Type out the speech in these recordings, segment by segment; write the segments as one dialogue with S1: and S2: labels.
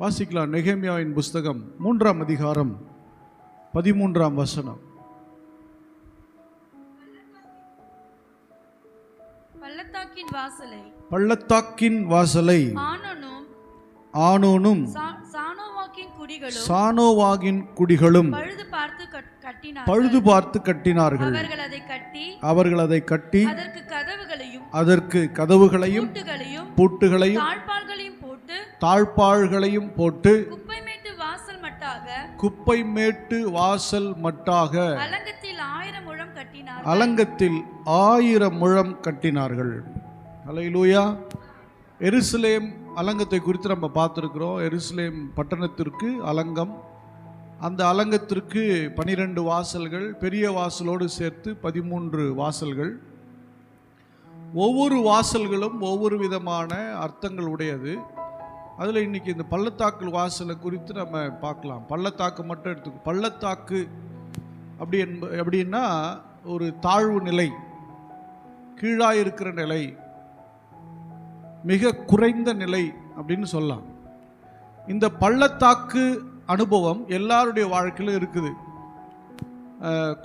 S1: வாசிக்கலாம். நெகேமியாவின் புஸ்தகம் 3ஆம் அதிகாரம் 13ஆம் வசனம். பள்ளத்தாக்கின் வாசலை ஆனோனும் சானோவாகின் குடிகளும் பழுது பார்த்து கட்டினார்கள். அவர்கள் அதை கட்டி அதற்கு கதவுகளையும் பூட்டுகளையும் தாழ்பாள்களையும் போட்டு குப்பைமேட்டு வாசல் மட்டாக அலங்கத்தில் 1000 முழம் கட்டினார்கள். அல்லேலூயா. எருசலேம் அலங்கத்தை குறித்து நம்ம பார்த்துருக்கிறோம். எருசலேம் பட்டணத்திற்கு அலங்கம், அந்த அலங்கத்திற்கு 12 வாசல்கள், பெரிய வாசலோடு சேர்த்து 13 வாசல்கள். ஒவ்வொரு வாசல்களும் ஒவ்வொரு விதமான அர்த்தங்கள் உடையது. அதில் இன்றைக்கி இந்த பள்ளத்தாக்கு வாசலை குறித்து நம்ம பார்க்கலாம். பள்ளத்தாக்கு மட்டும் எடுத்துக்கோ. பள்ளத்தாக்கு அப்படின்னா ஒரு தாழ்வு நிலை, கீழாக இருக்கிற நிலை, மிக குறைந்த நிலை அப்படின்னு சொல்லலாம். இந்த பள்ளத்தாக்கு அனுபவம் எல்லாருடைய வாழ்க்கையிலும் இருக்குது.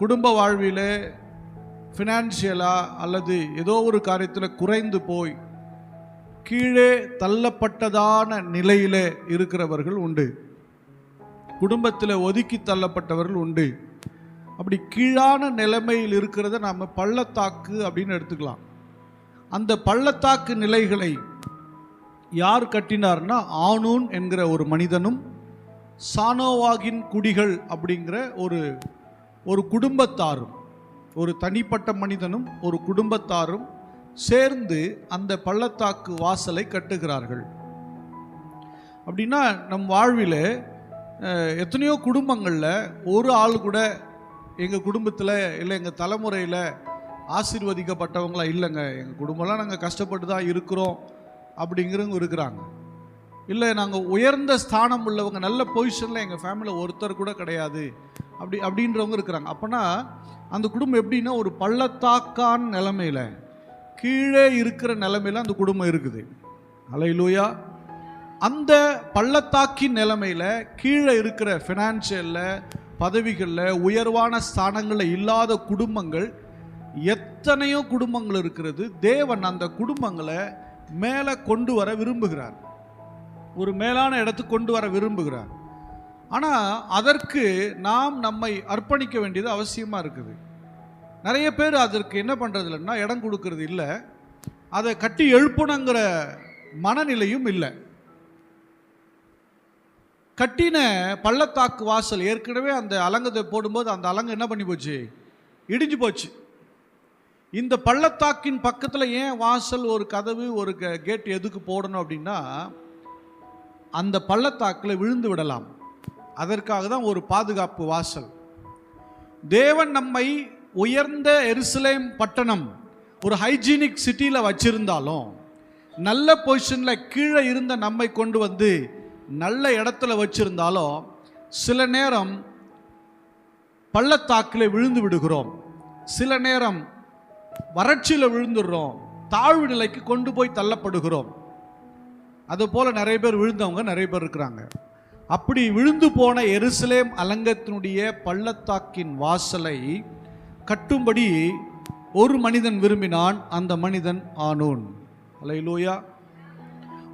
S1: குடும்ப வாழ்விலே, ஃபினான்ஷியலாக அல்லது ஏதோ ஒரு காரியத்தில் குறைந்து போய் கீழே தள்ளப்பட்டதான நிலையில் இருக்கிறவர்கள் உண்டு. குடும்பத்தில் ஒதுக்கி தள்ளப்பட்டவர்கள் உண்டு. அப்படி கீழான நிலைமையில் இருக்கிறத நாம் பள்ளத்தாக்கு அப்படின்னு எடுத்துக்கலாம். அந்த பள்ளத்தாக்கு நிலைகளை யார் கட்டினார்னா ஆனூன் என்கிற ஒரு மனிதனும் சானோவாகின் குடிகள் அப்படிங்கிற ஒரு குடும்பத்தாரும், ஒரு தனிப்பட்ட மனிதனும் ஒரு குடும்பத்தாரும் சேர்ந்து அந்த பள்ளத்தாக்கு வாசலை கட்டுகிறார்கள். அப்படின்னா நம் வாழ்வில் எத்தனையோ குடும்பங்களில் ஒரு ஆள் கூட எங்கள் குடும்பத்தில் இல்லை எங்கள் தலைமுறையில் ஆசீர்வதிக்கப்பட்டவங்களாம் இல்லைங்க, எங்கள் குடும்பம்லாம் நாங்கள் கஷ்டப்பட்டு தான் இருக்கிறோம் அப்படிங்கிறவங்க இருக்கிறாங்க. இல்லை நாங்கள் உயர்ந்த ஸ்தானம் உள்ளவங்க, நல்ல பொசிஷனில் எங்கள் ஃபேமிலியில் ஒருத்தர் கூட கிடையாது அப்படின்றவங்க இருக்கிறாங்க. அப்போனா அந்த குடும்பம் எப்படின்னா ஒரு பள்ளத்தாக்கான நிலைமையில், கீழே இருக்கிற நிலைமையில் அந்த குடும்பம் இருக்குது. அல்லேலூயா. அந்த பள்ளத்தாக்கின் நிலைமையில் கீழே இருக்கிற ஃபினான்ஷியலில், பதவிகளில், உயர்வான ஸ்தானங்களில் இல்லாத குடும்பங்கள் எத்தனையோ குடும்பங்கள் இருக்கிறது. தேவன் அந்த குடும்பங்களை மேலே கொண்டு வர விரும்புகிறார், ஒரு மேலான இடத்துக்கு கொண்டு வர விரும்புகிறார். ஆனால் அதற்கு நாம் நம்மை அர்ப்பணிக்க வேண்டியது அவசியமாக இருக்குது. நிறைய பேர் அதற்கு என்ன பண்ணுறது இல்லைன்னா இடம் கொடுக்கறது இல்லை, அதை கட்டி எழுப்பணுங்கிற மனநிலையும் இல்லை. கட்டின பள்ளத்தாக்கு வாசல் ஏற்கனவே அந்த அலங்கத்தை போடும்போது அந்த அலங்கம் என்ன பண்ணி போச்சு, இடிஞ்சு போச்சு. இந்த பள்ளத்தாக்கின் பக்கத்தில் ஏன் வாசல், ஒரு கதவு, ஒரு கேட் எதுக்கு போடணும் அப்படின்னா அந்த பள்ளத்தாக்கில் விழுந்து விடலாம், அதற்காக தான் ஒரு பாதுகாப்பு வாசல். தேவன் நம்மை உயர்ந்த எருசலேம் பட்டணம், ஒரு ஹைஜீனிக் சிட்டியில் வச்சிருந்தாலும், நல்ல பொசிஷனில் கீழே இருந்த நம்மை கொண்டு வந்து நல்ல இடத்துல வச்சிருந்தாலும், சில நேரம் பள்ளத்தாக்கில் விழுந்து விடுகிறோம், சில நேரம் வறட்சியில் விழுந்துடுறோம், தாழ்வு நிலைக்கு கொண்டு போய் தள்ளப்படுகிறோம். அதுபோல் நிறைய பேர் விழுந்தவங்க நிறைய பேர் இருக்கிறாங்க. அப்படி விழுந்து போன எருசலேம் அலங்கத்தினுடைய பள்ளத்தாக்கின் வாசலை கட்டும்படி ஒரு மனிதன் விரும்பினான். அந்த மனிதன் ஆனூன். அல்லேலூயா.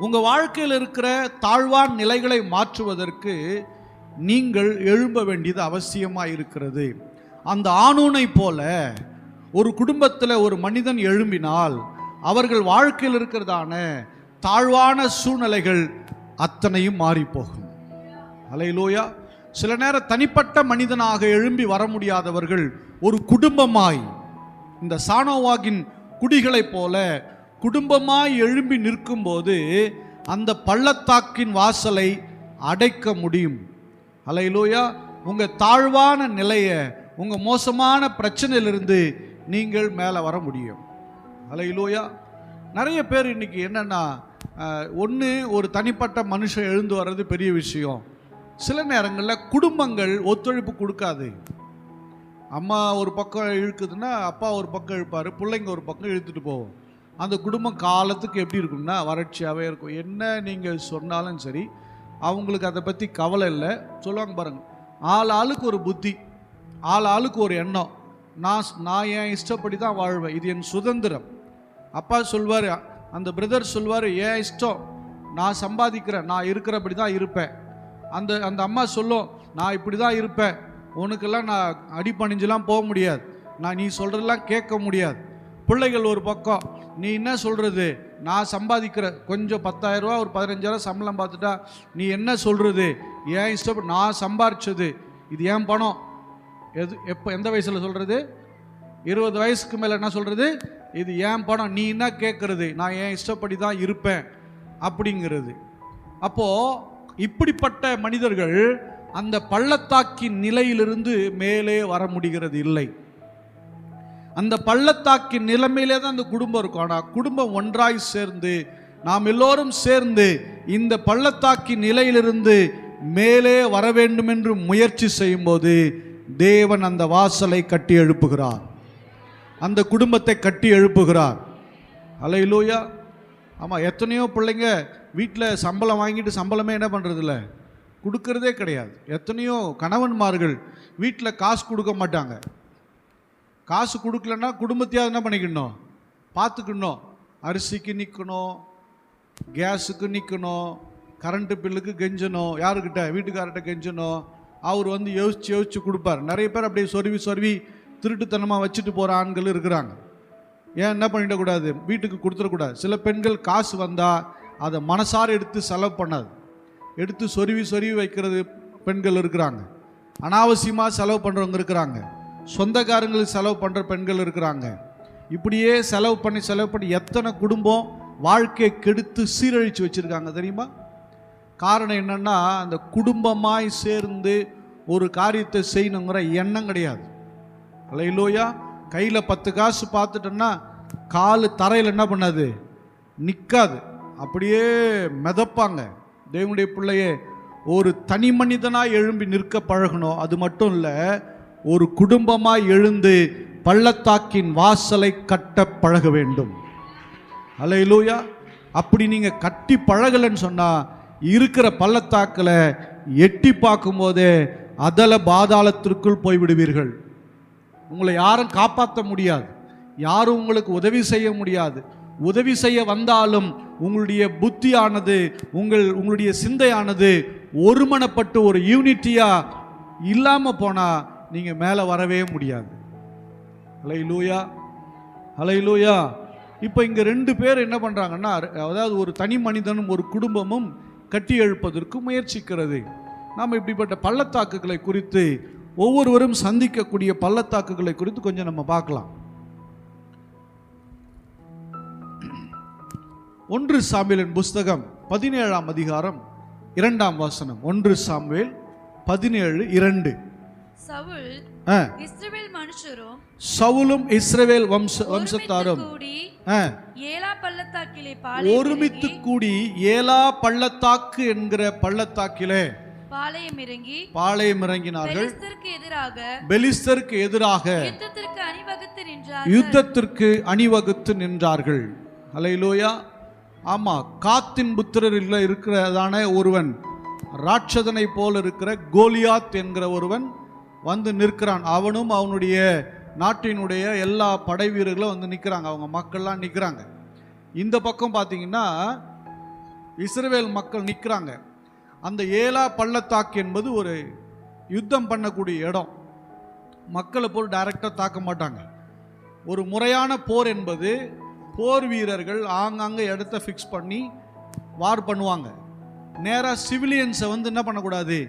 S1: உங்கள் வாழ்க்கையில் இருக்கிற தாழ்வான நிலைகளை மாற்றுவதற்கு நீங்கள் எழும்ப வேண்டியது அவசியமாக இருக்கிறது. அந்த ஆனூனை போல ஒரு குடும்பத்தில் ஒரு மனிதன் எழும்பினால் அவர்கள் வாழ்க்கையில் இருக்கிறதான தாழ்வான சூழ்நிலைகள் அத்தனையும் மாறிப்போகும். அல்லேலூயா. சில நேரம் தனிப்பட்ட மனிதனாக எழும்பி வர முடியாதவர்கள் ஒரு குடும்பமாய், இந்த சானோவாகின் குடிகளைப் போல குடும்பமாய் எழும்பி நிற்கும்போது அந்த பள்ளத்தாக்கின் வாசலை அடைக்க முடியும். அல்லேலூயா. உங்கள் தாழ்வான நிலையை, உங்கள் மோசமான பிரச்சனையிலிருந்து நீங்கள் மேலே வர முடியும். அல்லேலூயா. நிறைய பேர் இன்றைக்கி என்னென்னா, ஒன்று ஒரு தனிப்பட்ட மனுஷன் எழுந்து வர்றது பெரிய விஷயம். சில நேரங்களில் குடும்பங்கள் ஒத்துழைப்பு கொடுக்காது. அம்மா ஒரு பக்கம் இழுக்குதுன்னா அப்பா ஒரு பக்கம் இழுப்பார், பிள்ளைங்க ஒரு பக்கம் இழுத்துட்டு போவோம். அந்த குடும்பம் காலத்துக்கு எப்படி இருக்கும்னா வறட்சியாகவே இருக்கும். என்ன நீங்கள் சொன்னாலும் சரி, அவங்களுக்கு அதை பற்றி கவலை இல்லை. சொல்லுவாங்க பாருங்கள், ஆள் ஆளுக்கு ஒரு புத்தி, ஆள் ஆளுக்கு ஒரு எண்ணம். நான் என் இஷ்டப்படி தான் வாழ்வேன், இது என் சுதந்திரம். அப்பா சொல்வார், அந்த பிரதர் சொல்வார், என் இஷ்டம், நான் சம்பாதிக்கிறேன், நான் இருக்கிறபடி தான் இருப்பேன். அந்த அம்மா சொல்லும், நான் இப்படி தான் இருப்பேன், உனக்கெல்லாம் நான் அடிப்பணிஞ்செலாம் போக முடியாது, நான் நீ சொல்கிறதெல்லாம் கேட்க முடியாது. பிள்ளைகள் ஒரு பக்கம், நீ என்ன சொல்கிறது, நான் சம்பாதிக்கிற கொஞ்சம் 10,000 ரூபா ஒரு 15,000 சம்பளம் பார்த்துட்டா நீ என்ன சொல்கிறது, ஏன் இஷ்டப்பட்டு நான் சம்பாரிச்சது, இது ஏன் பணம். எந்த வயசில் சொல்கிறது? 20 வயசுக்கு மேலே என்ன சொல்கிறது, இது ஏன் பணம், நீ என்ன கேட்குறது, நான் என் இஷ்டப்படி தான் இருப்பேன் அப்படிங்கிறது. அப்போது இப்படிப்பட்ட மனிதர்கள் அந்த பள்ளத்தாக்கின் நிலையிலிருந்து மேலே வர முடிகிறது இல்லை. அந்த பள்ளத்தாக்கின் நிலைமையிலே தான் அந்த குடும்பம் இருக்கும். ஆனால் குடும்பம் ஒன்றாய் சேர்ந்து, நாம் எல்லோரும் சேர்ந்து இந்த பள்ளத்தாக்கின் நிலையிலிருந்து மேலே வர வேண்டும் என்று முயற்சி செய்யும்போது தேவன் அந்த வாசலை கட்டி எழுப்புகிறார், அந்த குடும்பத்தை கட்டி எழுப்புகிறார். அல்லேலூயா. ஆமாம், எத்தனையோ பிள்ளைங்க வீட்டில் சம்பளம் வாங்கிட்டு சம்பளமே என்ன பண்ணுறதில்ல, கொடுக்கறதே கிடையாது. எத்தனையோ கணவன்மார்கள் வீட்டில் காசு கொடுக்க மாட்டாங்க. காசு கொடுக்கலன்னா குடும்பத்தையாவது என்ன பண்ணிக்கணும், பார்த்துக்கணும். அரிசிக்கு நிற்கணும், கேஸுக்கு நிற்கணும், கரண்ட்டு பில்லுக்கு கெஞ்சணும், யாருக்கிட்ட, வீட்டுக்கார்கிட்ட கெஞ்சணும். அவர் வந்து யோசித்து கொடுப்பார். நிறைய பேர் அப்படியே சொருவி திருட்டுத்தனமாக வச்சுட்டு போகிற ஆண்கள் இருக்கிறாங்க. ஏன் என்ன பண்ணிடக்கூடாது, வீட்டுக்கு கொடுத்துடக்கூடாது. சில பெண்கள் காசு வந்தால் அதை மனசார எடுத்து செலவு பண்ணாது, எடுத்து சொருவி வைக்கிறது பெண்கள் இருக்கிறாங்க. அனாவசியமாக செலவு பண்ணுறவங்க இருக்கிறாங்க, சொந்தக்காரங்களுக்கு செலவு பண்ணுற பெண்கள் இருக்கிறாங்க. இப்படியே செலவு பண்ணி எத்தனை குடும்பம் வாழ்க்கையை கெடுத்து சீரழித்து வச்சுருக்காங்க தெரியுமா? காரணம் என்னென்னா, அந்த குடும்பமாய் சேர்ந்து ஒரு காரியத்தை செய்யணுங்கிற எண்ணம் கிடையாது. அல்லேலூயா. கையில் 10 காசு பார்த்துட்டோன்னா காலு தரையில் என்ன பண்ணாது, நிற்காது, அப்படியே மிதப்பாங்க. தேவனுடைய பிள்ளையே, ஒரு தனி மனிதனாக எழும்பி நிற்க பழகணும். அது மட்டும் இல்லை, ஒரு குடும்பமாய் எழுந்து பள்ளத்தாக்கின் வாசலை கட்ட பழக வேண்டும். அல்லேலூயா. அப்படி நீங்கள் கட்டி பழகலைன்னு சொன்னால் இருக்கிற பள்ளத்தாக்கில் எட்டி பார்க்கும்போதே அதல பாதாளத்திற்குள் போய்விடுவீர்கள். உங்களை யாரும் காப்பாற்ற முடியாது, யாரும் உங்களுக்கு உதவி செய்ய முடியாது. உதவி செய்ய வந்தாலும் உங்களுடைய புத்தியானது, உங்களுடைய சிந்தையானது ஒருமனப்பட்டு ஒரு யூனிட்டியாக இல்லாமல் போனால் நீங்கள் மேலே வரவே முடியாது. ஹல்லேலூயா, ஹல்லேலூயா. இப்போ இங்கே 2 பேர் என்ன பண்ணுறாங்கன்னா, அதாவது ஒரு தனி மனிதனும் ஒரு குடும்பமும் கட்டி எழுப்பதற்கு முயற்சிக்கிறது. நாம் இப்படிப்பட்ட பள்ளத்தாக்குகளை குறித்து, ஒவ்வொருவரும் சந்திக்கக்கூடிய பள்ளத்தாக்குகளை குறித்து கொஞ்சம் நம்ம பார்க்கலாம். 1 சாமுவேலின் புஸ்தகம் 17ஆம் அதிகாரம் 2ஆம் வசனம். 1 சாமுவேல் 17:2. சவுலும் இஸ்ரவேல் வம்சத்தாரும் ஒருமித்து கூடி ஏலா பள்ளத்தாக்கு என்கிற பள்ளத்தாக்கிலே பாளையம் இறங்கினார்கள். பெலிஸ்தருக்கு எதிராக யுத்தத்திற்கு அணிவகுத்து நின்றார்கள். அல்லேலூயா. ஆமா, காத்தின் புத்திரரில் இருக்கிறதான ஒருவன், ராட்சதனை போல் இருக்கிற கோலியாத் என்கிற ஒருவன் வந்து நிற்கிறான். அவனும் அவனுடைய நாட்டினுடைய எல்லா படை வீரர்களும் வந்து நிற்கிறாங்க, அவங்க மக்கள்லாம் நிற்கிறாங்க. இந்த பக்கம் பார்த்தீங்கன்னா இஸ்ரவேல் மக்கள் நிற்கிறாங்க. அந்த ஏலா பள்ளத்தாக்கு என்பது ஒரு யுத்தம் பண்ணக்கூடிய இடம். மக்களை போல் டைரக்டாக தாக்க மாட்டாங்க. ஒரு முறையான போர் என்பது, போர் வீரர்கள் ஆங்காங்கே இடத்த ஃபிக்ஸ் பண்ணி வார் பண்ணுவாங்க. நேராக சிவிலியன்ஸை வந்து என்ன பண்ணக்கூடாது,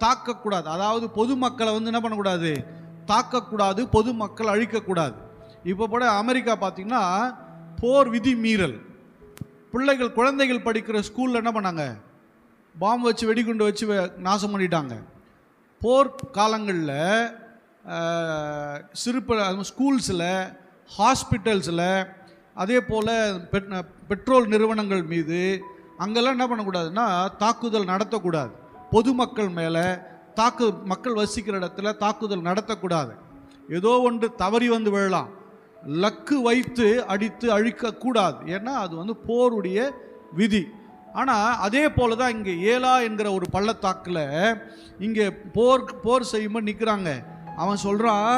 S1: தாக்கக்கூடாது. அதாவது பொதுமக்களை வந்து என்ன பண்ணக்கூடாது, தாக்கக்கூடாது, பொதுமக்கள் அழிக்கக்கூடாது. இப்போ கூட அமெரிக்கா பார்த்திங்கன்னா போர் விதி மீறல். பிள்ளைகள், குழந்தைகள் படிக்கிற ஸ்கூலில் என்ன பண்ணாங்க, பாம்பு வச்சு வெடிகுண்டு வச்சு நாசம் பண்ணிட்டாங்க. போர் காலங்களில் ஸ்கூல்ஸில், ஹாஸ்பிட்டல்ஸில், அதே போல் பெட்ரோல் நிறுவனங்கள் மீது அங்கெல்லாம் என்ன பண்ணக்கூடாதுன்னா தாக்குதல் நடத்தக்கூடாது. பொதுமக்கள் மேலே மக்கள் வசிக்கிற இடத்துல தாக்குதல் நடத்தக்கூடாது. ஏதோ ஒன்று தவறி வந்து விழலாம், லக்கு வைத்து அடித்து அழிக்கக்கூடாது. ஏன்னா அது போருடைய விதி. ஆனால் அதே போல தான் இங்கே ஏலா என்கிற ஒரு பள்ளத்தாக்கில் இங்கே போர் செய்யும்போது நிற்கிறாங்க. அவன் சொல்கிறான்,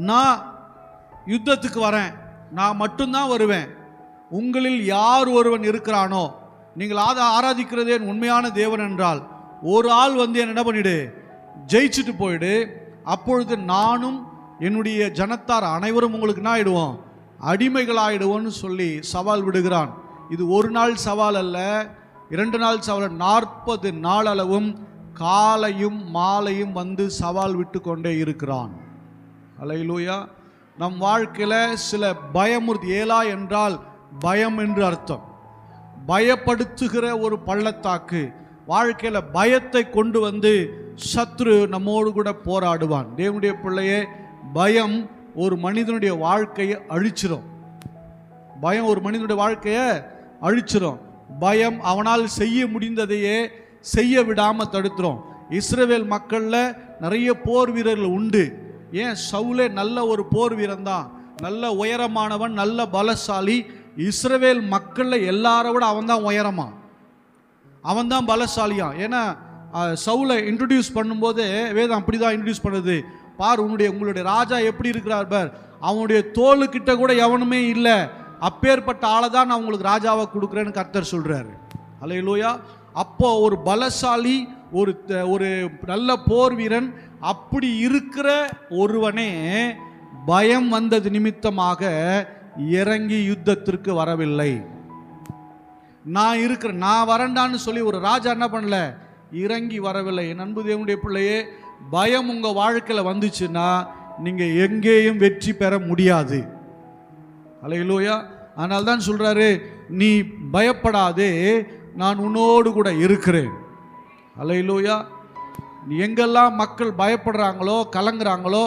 S1: நான் யுத்தத்துக்கு வரேன், நான் மட்டும்தான் வருவேன், உங்களில் யார் ஒருவன் இருக்கிறானோ, நீங்கள் ஆராதிக்கிறதே உண்மையான தேவன் என்றால் ஒரு ஆள் என்ன பண்ணிடு, ஜெயிச்சுட்டு போயிடு, அப்பொழுது நானும் என்னுடைய ஜனத்தார் அனைவரும் உங்களுக்கு என்ன ஆயிடுவோம், அடிமைகளாயிடுவோன்னு சொல்லி சவால் விடுகிறான். இது ஒரு நாள் சவால் அல்ல, 2 நாள் சவால், 40 நாள் அளவும் காலையும் மாலையும் சவால் விட்டு கொண்டே இருக்கிறான். அல்லேலூயா. நம் வாழ்க்கையில் சில பயமுறுத்தி, ஏலா என்றால் பயம் என்று அர்த்தம், பயப்படுத்துகிற ஒரு பள்ளத்தாக்கு. வாழ்க்கையில் பயத்தை கொண்டு சத்ரு நம்மோடு கூட போராடுவான். தேவனுடைய பிள்ளையே, பயம் ஒரு மனிதனுடைய வாழ்க்கையை அழிச்சிடும். பயம் ஒரு மனிதனுடைய வாழ்க்கையை அழிச்சிடும். பயம் அவனால் செய்ய முடிந்ததையே செய்ய விடாமல் தடுத்துரும். இஸ்ரவேல் மக்களில் நிறைய போர் வீரர்கள் உண்டு. ஏன், சவுலே நல்ல ஒரு போர் வீரன் தான், நல்ல உயரமானவன், நல்ல பலசாலி. இஸ்ரவேல் மக்களில் எல்லாரை விட அவன் தான் உயரமா, அவன் தான் பலசாலியா. ஏன்னா சவுலை இன்ட்ரடியூஸ் பண்ணும்போது வேதம் அப்படி தான் இன்ட்ரடியூஸ் பண்ணுது. பார், உங்களுடைய ராஜா எப்படி இருக்கிறார் பார், அவனுடைய தோளுக்கிட்ட கூட எவனுமே இல்லை, அப்பேற்பட்ட ஆளை தான் நான் உங்களுக்கு ராஜாவை கொடுக்குறேன்னு கர்த்தர் சொல்றாரு. அல்லேலூயா. அப்போ ஒரு பலசாலி, ஒரு நல்ல போர் வீரன், அப்படி இருக்கிற ஒருவனே பயம் வந்தது நிமித்தமாக இறங்கி யுத்தத்திற்கு வரவில்லை. நான் வரண்டான்னு சொல்லி ஒரு ராஜா என்ன பண்ணல, இறங்கி வரவில்லை. என் அன்பு தேவனுடைய பிள்ளையே, பயம் உங்க வாழ்க்கையில் வந்துச்சுன்னா நீங்க எங்கேயும் வெற்றி பெற முடியாது. அல்லேலூயா. அதனால தான் சொல்றாரு, நீ பயப்படாதே, நான் உன்னோடு கூட இருக்கிறேன். அல்லேலூயா. எங்கெல்லாம் மக்கள் பயப்படுறாங்களோ கலங்குறாங்களோ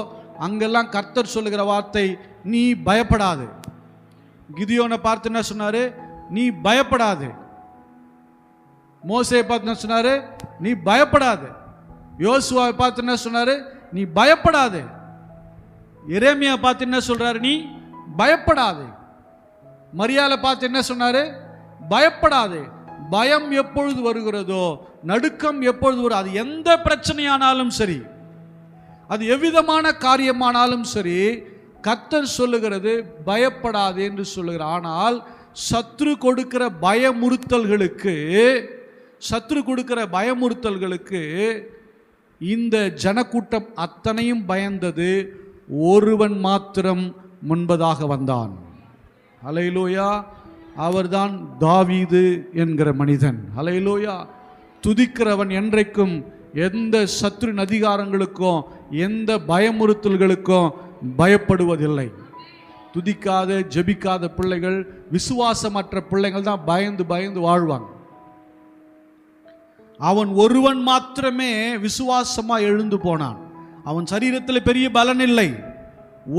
S1: அங்கெல்லாம் கர்த்தர் சொல்லுகிற வார்த்தை, நீ பயப்படாது. கிதியோனை பார்த்து என்ன சொன்னாரு, நீ பயப்படாது. மோசேயை பார்த்து என்ன சொன்னாரு, நீ பயப்படாது. யோசுவாவை பார்த்து என்ன சொன்னாரு, நீ பயப்படாது. எரேமியா பார்த்து என்ன சொல்றாரு, நீ பயப்படாது. மரியாதை பார்த்து என்ன சொன்னாரு, பயப்படாது. பயம் எப்பொழுது வருகிறதோ, நடுக்கம் எப்பொழுது வரும், அது எந்த பிரச்சனையானாலும் சரி, அது எவ்விதமான காரியமானாலும் சரி, கர்த்தர் சொல்லுகிறது பயப்படாது என்று சொல்லுகிறார். ஆனால் சத்ரு கொடுக்கிற பயமுறுத்தல்களுக்கு இந்த ஜனக்கூட்டம் அத்தனையும் பயந்தது. ஒருவன் மாத்திரம் முன்பதாக வந்தான். அல்லேலூயா. அவர்தான் தாவீது என்கிற மனிதன். அல்லேலூயா. துதிக்கிறவன் என்றைக்கும் எந்த சத்ருவின் அதிகாரங்களுக்கும் எந்த பயமுறுத்தல்களுக்கும் பயப்படுவதில்லை. துதிக்காத ஜெபிக்காத பிள்ளைகள், விசுவாசமற்ற பிள்ளைகள் தான் பயந்து பயந்து வாழ்வாங்க. அவன் ஒருவன் மாத்திரமே விசுவாசமா எழுந்து போனான். அவன் சரீரத்தில் பெரிய பலன் இல்லை,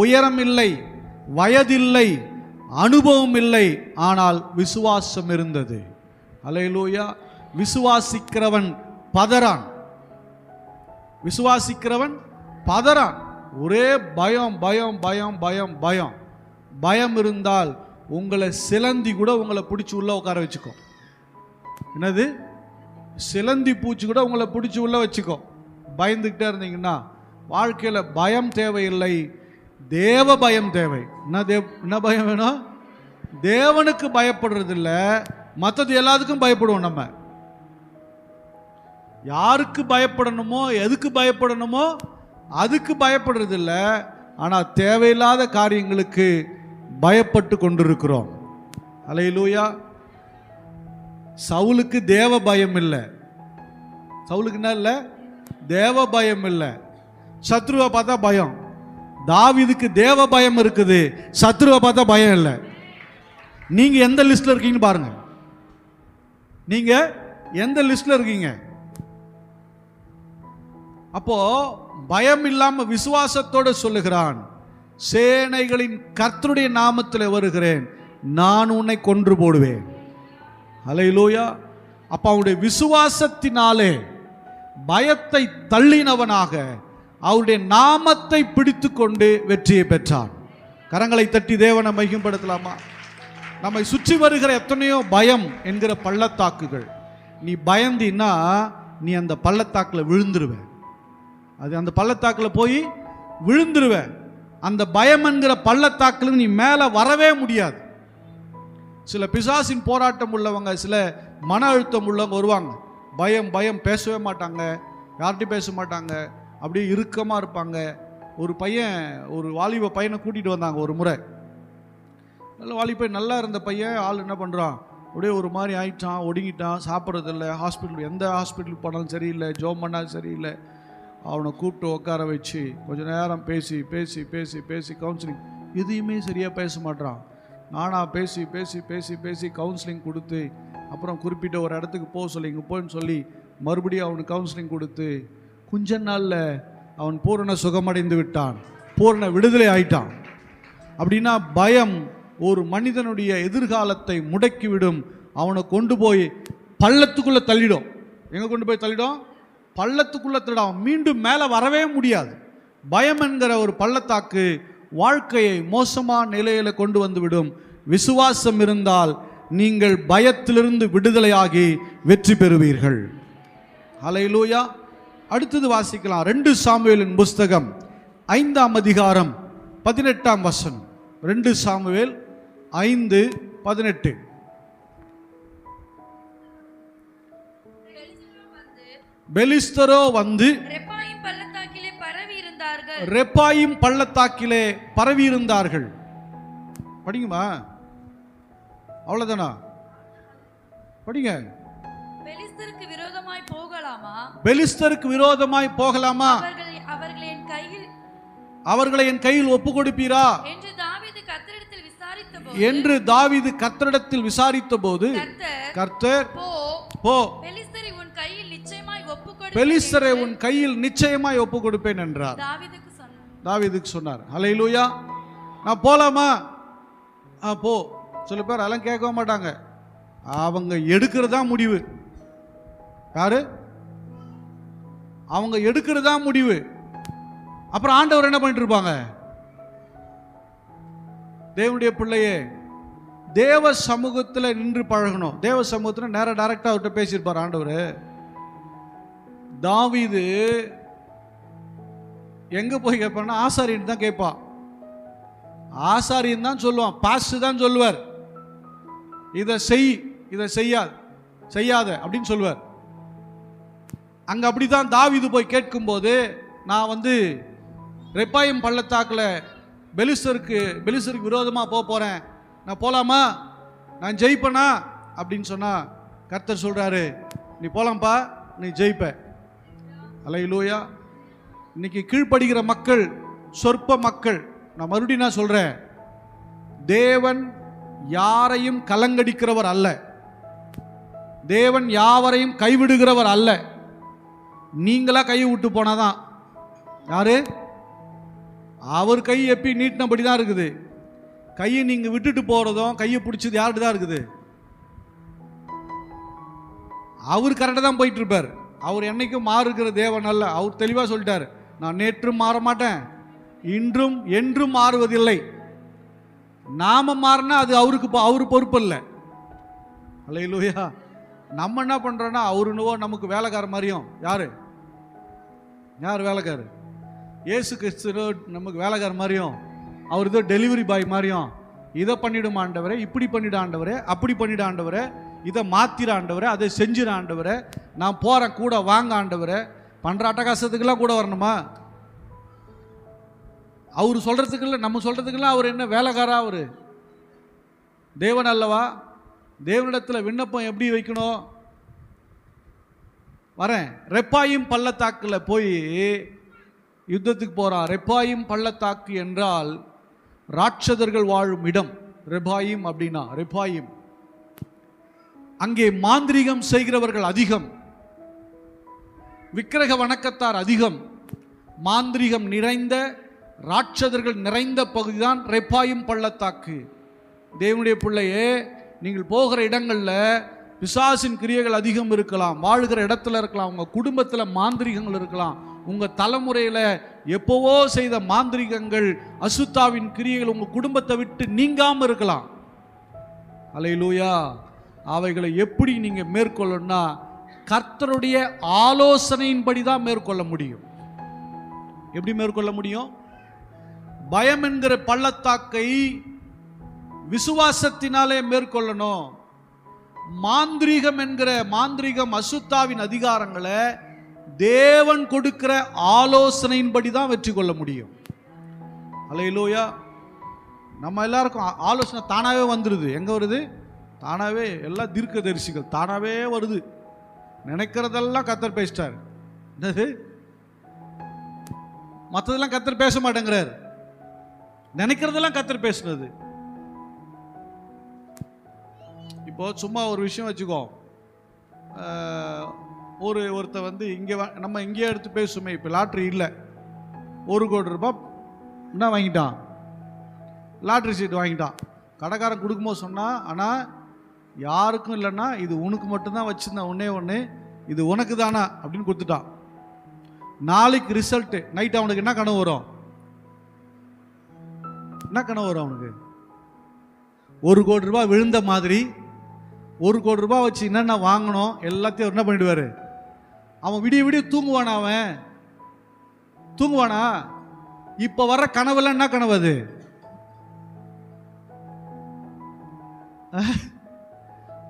S1: உயரம் இல்லை, வயதில்லை, அனுபவம் இல்லை, ஆனால் விசுவாசம் இருந்தது. அல்லேலூயா. விசுவாசிக்கிறவன் பதறான், ஒரே பயம் பயம் பயம் பயம் பயம். பயம் இருந்தால் உங்களை சிலந்தி கூட உங்களை பிடிச்சி உள்ள உட்கார வச்சுக்கோ. என்னது, சிலந்தி பூச்சி கூட உங்களை பிடிச்சி உள்ள வச்சுக்கோ. பயந்துக்கிட்டே இருந்தீங்கன்னா வாழ்க்கையில் பயம் தேவையில்லை, தேவ பயம் தேவை. என்ன பயம் வேணும்? தேவனுக்கு பயப்படுறது இல்லை, மற்றது எல்லாத்துக்கும் பயப்படுவோம். நம்ம யாருக்கு பயப்படணுமோ எதுக்கு பயப்படணுமோ அதுக்கு பயப்படுறது இல்லை, ஆனால் தேவையில்லாத காரியங்களுக்கு பயப்பட்டு கொண்டிருக்கிறோம். அல்லேலூயா. சவுலுக்கு தேவ பயம் இல்லை. சவுலுக்கு என்ன இல்லை? தேவ பயம் இல்லை. சத்ருவை பார்த்தா பயம். தாவீதுக்கு தேவ பயம் இருக்குது, சத்ருவை பார்த்தா பயம் இல்லை. நீங்க எந்த லிஸ்ட்ல இருக்கீங்கன்னு பாருங்க. நீங்க எந்த லிஸ்ட்ல இருக்கீங்க? அப்போ பயம் இல்லாம விசுவாசத்தோடு சொல்லுகிறான், சேனைகளின் கர்த்தருடைய நாமத்தில் வருகிறேன், நான் உன்னை கொன்று போடுவேன். அல்லேலூயா. அப்ப அவருடைய விசுவாசத்தினாலே பயத்தை தள்ளினவனாக அவருடைய நாமத்தை பிடித்து கொண்டு வெற்றியை பெற்றான். கரங்களை தட்டி தேவனை மகிமைப்படுத்தலாமா? நம்மை சுற்றி வருகிற எத்தனையோ பயம் என்கிற பள்ளத்தாக்குகள். நீ பயந்தின்னா நீ அந்த பள்ளத்தாக்கில் விழுந்துருவ. அது அந்த பள்ளத்தாக்கில் போய் விழுந்துருவ. அந்த பயம் என்கிற பள்ளத்தாக்கில் நீ மேலே வரவே முடியாது. சில பிசாசின் போராட்டம் உள்ளவங்க, சில மன அழுத்தம் உள்ளவங்க வருவாங்க. பயம் பயம் பேசவே மாட்டாங்க, யார்கிட்டையும் பேச மாட்டாங்க, அப்படியே இறுக்கமாக இருப்பாங்க. ஒரு பையன், ஒரு வாலிப பையனை கூட்டிகிட்டு வந்தாங்க ஒரு முறை. நல்ல வாலிப நல்லா இருந்த பையன், ஆள் என்ன பண்ணுறான், அப்படியே ஒரு மாதிரி ஆயிட்டான், ஒடுங்கிட்டான், சாப்பிட்றதில்ல, ஹாஸ்பிட்டல் எந்த ஹாஸ்பிட்டலுக்கு போனாலும் சரியில்லை, ஜோம் பண்ணாலும் சரியில்லை. அவனை கூப்பிட்டு உட்கார வச்சு கொஞ்சம் நேரம் பேசி பேசி பேசி பேசி கவுன்சிலிங், எதையுமே சரியாக பேச மாட்டான். நானாக பேசி பேசி பேசி பேசி கவுன்சிலிங் கொடுத்து, அப்புறம் குறிப்பிட்ட ஒரு இடத்துக்கு போக சொல்லி, இங்கே போன்னு சொல்லி மறுபடியும் அவனுக்கு கவுன்சிலிங் கொடுத்து கொஞ்ச நாளில் அவன் பூரண சுகமடைந்து விட்டான், பூரண விடுதலை ஆயிட்டான். அப்படின்னா பயம் ஒரு மனிதனுடைய எதிர்காலத்தை முடக்கிவிடும். அவனை கொண்டு போய் பள்ளத்துக்குள்ளே தள்ளிடும். எங்கே கொண்டு போய் தள்ளிடும்? பள்ளத்துக்குள்ளே தள்ளிடும். மீண்டும் மேலே வரவே முடியாது. பயம் என்கிற ஒரு பள்ளத்தாக்கு வாழ்க்கையை மோசமான நிலையில கொண்டு வந்து விடும். விசுவாசம் இருந்தால் நீங்கள் பயத்திலிருந்து விடுதலையாகி வெற்றி பெறுவீர்கள். ஹல்லேலூயா. அடுத்தது வாசிக்கலாம். 2 சாமுவேலின் புஸ்தகம் 5ஆம் அதிகாரம் 18ஆம் வசனம். 2 சாமுவேல் 5:18. பெலிஸ்தரோ வந்து ரெப்பாயிம் பள்ளத்தாக்கிலே பரவி இருந்தார்கள். படிங்கம்மா, அவ்வளவுதானா? படிங்க.
S2: பெலிஸ்தருக்கு விரோதமாய் போகலாமா?
S1: பெலிஸ்தருக்கு விரோதமாய் போகலாமா? அவர்களை என் கையில் ஒப்பு கொடுப்பீரா என்று தாவீது கர்த்தரிடத்தில் விசாரித்தபோது கர்த்தர் போ, பெலிஸ்தரை உன் கையில் நிச்சயமாய் ஒப்பு கொடுப்பேன் என்றார். தாவீதுக்கு சொன்னார். ஹல்லேலூயா. நான் போலாமா? போ. சில பேர் அதெல்லாம் கேட்க மாட்டாங்க. அவங்க எடுக்கிறதா முடிவு. யாரு? அவங்க எடுக்கிறதா முடிவு. அப்புறம் ஆண்டவர் என்ன பண்ணிட்டு இருப்பாங்க? தேவனுடைய பிள்ளையே, தேவ சமூகத்தில் நின்று பழகணும். தேவ சமூகத்தில் நேர டைரக்டா அவர்கிட்ட பேசியிருப்பார் ஆண்டவர். தாவீது எங்க போய் கேட்பான்னா ஆசாரியன் தான் கேட்பான். ஆசாரியன் தான் சொல்லுவான், பாஸ்டர் தான் சொல்லுவார், இதை செய், இதை செய்யாத அப்படின்னு சொல்லுவார். அங்க அப்படிதான் தாவீது போய் கேட்கும்போது, நான் வந்து ரெப்பாயிம் பள்ளத்தாக்கில் பெலிஸ்தருக்கு விரோதமா போறேன், நான் போலாமா? நான் ஜெயிப்பனா அப்படின்னு சொன்னா கர்த்தர் சொல்றாரு, நீ போலாம்ப்பா, நீ ஜெயிப்ப. அல்லேலூயா. இன்னைக்கு கீழ்ப்படுகிற மக்கள் சொற்ப மக்கள். நான் மறுபடியும் சொல்றேன், தேவன் யாரையும் கலங்கடிக்கிறவர் அல்ல. தேவன் யாவரையும் கைவிடுகிறவர் அல்ல. நீங்களா கையை விட்டு போனாதான். யாரு? அவர் கை எப்பி நீட்டினபடி தான் இருக்குது. கையை நீங்க விட்டுட்டு போறதும் கையை பிடிச்சது யார்கிட்ட தான் இருக்குது? அவர் கரெக்டாக தான் போயிட்டு இருப்பார். அவர் என்னைக்கும் மாறுகிற தேவன் அல்ல. அவர் தெளிவாக சொல்லிட்டார், நான் நேற்றும் மாற மாட்டேன், இன்றும் என்றும் மாறுவதில்லை. நாம மாறினா அது அவரு பொறுப்பு இல்லை. அல்லேலூயா. நம்ம என்ன பண்றோம்னா, அவருனுவோ நமக்கு வேலைக்கார மாதிரியும். யார் வேலைக்காரு? இயேசு கிறிஸ்து நமக்கு வேலைக்கார மாதிரியும், அவர் இதோ டெலிவரி பாய் மாதிரியும். இதை பண்ணிடும் ஆண்டவரே, இப்படி பண்ணிட ஆண்டவரே, அப்படி பண்ணிட ஆண்டவரே, இதை மாத்திர ஆண்டவரே, அதை செஞ்சிட ஆண்டவரே, நான் போறேன் கூட வாங்க ஆண்டவரே. பண்ற அட்டகாசத்துக்கெல்லாம் கூட வரணுமா? அவர் சொல்றதுக்குள்ள, நம்ம சொல்றதுக்கெல்லாம் அவர் என்ன வேலைக்காரா? அவரு தேவன் அல்லவா? தேவனிடத்தில் விண்ணப்பம் எப்படி வைக்கணும்? வரேன். ரெப்பாயிம் பள்ளத்தாக்கில் போய் யுத்தத்துக்கு போறான். ரெப்பாயிம் பள்ளத்தாக்கு என்றால் ராட்சதர்கள் வாழும் இடம். ரெபாயிம் அப்படின்னா, ரெபாயிம் அங்கே மாந்திரீகம் செய்கிறவர்கள் அதிகம், விக்கிரக வணக்கத்தார் அதிகம், மாந்திரீகம் நிறைந்த ராட்சதர்கள் நிறைந்த பகுதிதான் ரெப்பாயிம் பள்ளத்தாக்கு. தேவனுடைய பிள்ளையே, நீங்கள் போகிற இடங்களில் பிசாசின் கிரியைகள் அதிகம் இருக்கலாம், வாழ்கிற இடத்துல இருக்கலாம், உங்கள் குடும்பத்தில் மாந்திரீகங்கள் இருக்கலாம், உங்கள் தலைமுறையில் எப்போவோ செய்த மாந்திரிகங்கள், அசுத்தாவின் கிரியைகள் உங்கள் குடும்பத்தை விட்டு நீங்காமல் இருக்கலாம். அல்லேலூயா. அவைகளை எப்படி நீங்கள் மேற்கொள்ளணும்னா கர்த்தருடைய ஆலோசனையின்படி தான் மேற்கொள்ள முடியும். எப்படி மேற்கொள்ள முடியும்? பயம் என்கிற பள்ளத்தாக்கை விசுவாசத்தினாலே மேற்கொள்ளணும். மாந்திரிகம் அசுத்தாவின் அதிகாரங்களை தேவன் கொடுக்கிற ஆலோசனையின்படி தான் வெற்றி கொள்ள முடியும். அல்லேலூயா. நம்ம எல்லாருக்கும் ஆலோசனை தானாகவே வந்துடுது. எங்கே வருது? தானாகவே. எல்லாம் தீர்க்கதரிசிகள் தானாகவே வருது. நினைக்கிறதெல்லாம் கர்த்தர் பேசிட்டார். என்னது? மற்றதெல்லாம் கர்த்தர் பேச மாட்டேங்கிறார். நினைக்கிறதெல்லாம் கர்த்தர் பேசுனது. இப்போ சும்மா ஒரு விஷயம் வச்சுக்கோ. ஒருத்தர் வந்து இங்கே நம்ம இங்கே எடுத்து பேசுமே. இப்போ லாட்ரி இல்லை, 1 கோடி ரூபாய் என்ன வாங்கிட்டான்? லாட்ரி சீட் வாங்கிட்டான். கடைக்காரன் கொடுக்கும்போது சொன்னான், ஆனால் யாருக்கும் இல்லைன்னா இது உனக்கு மட்டும்தான் வச்சுருந்தேன், ஒன்று இது உனக்கு தானா அப்படின்னு கொடுத்துட்டான். நாளைக்கு ரிசல்ட்டு நைட் அவனுக்கு என்ன கனவு வரும்? என்ன கனவு வரும் அவனுக்கு? 1 கோடி ரூபாய் விழுந்த மாதிரி 1 கோடி ரூபாய் வச்சு என்னென்ன வாங்கணும் எல்லாத்தையும் என்ன பண்ணிடுவார்? அவன் விடிய தூங்குவானா? அவன் தூங்குவானா? இப்போ வர்ற கனவுலாம் என்ன கனவு? அது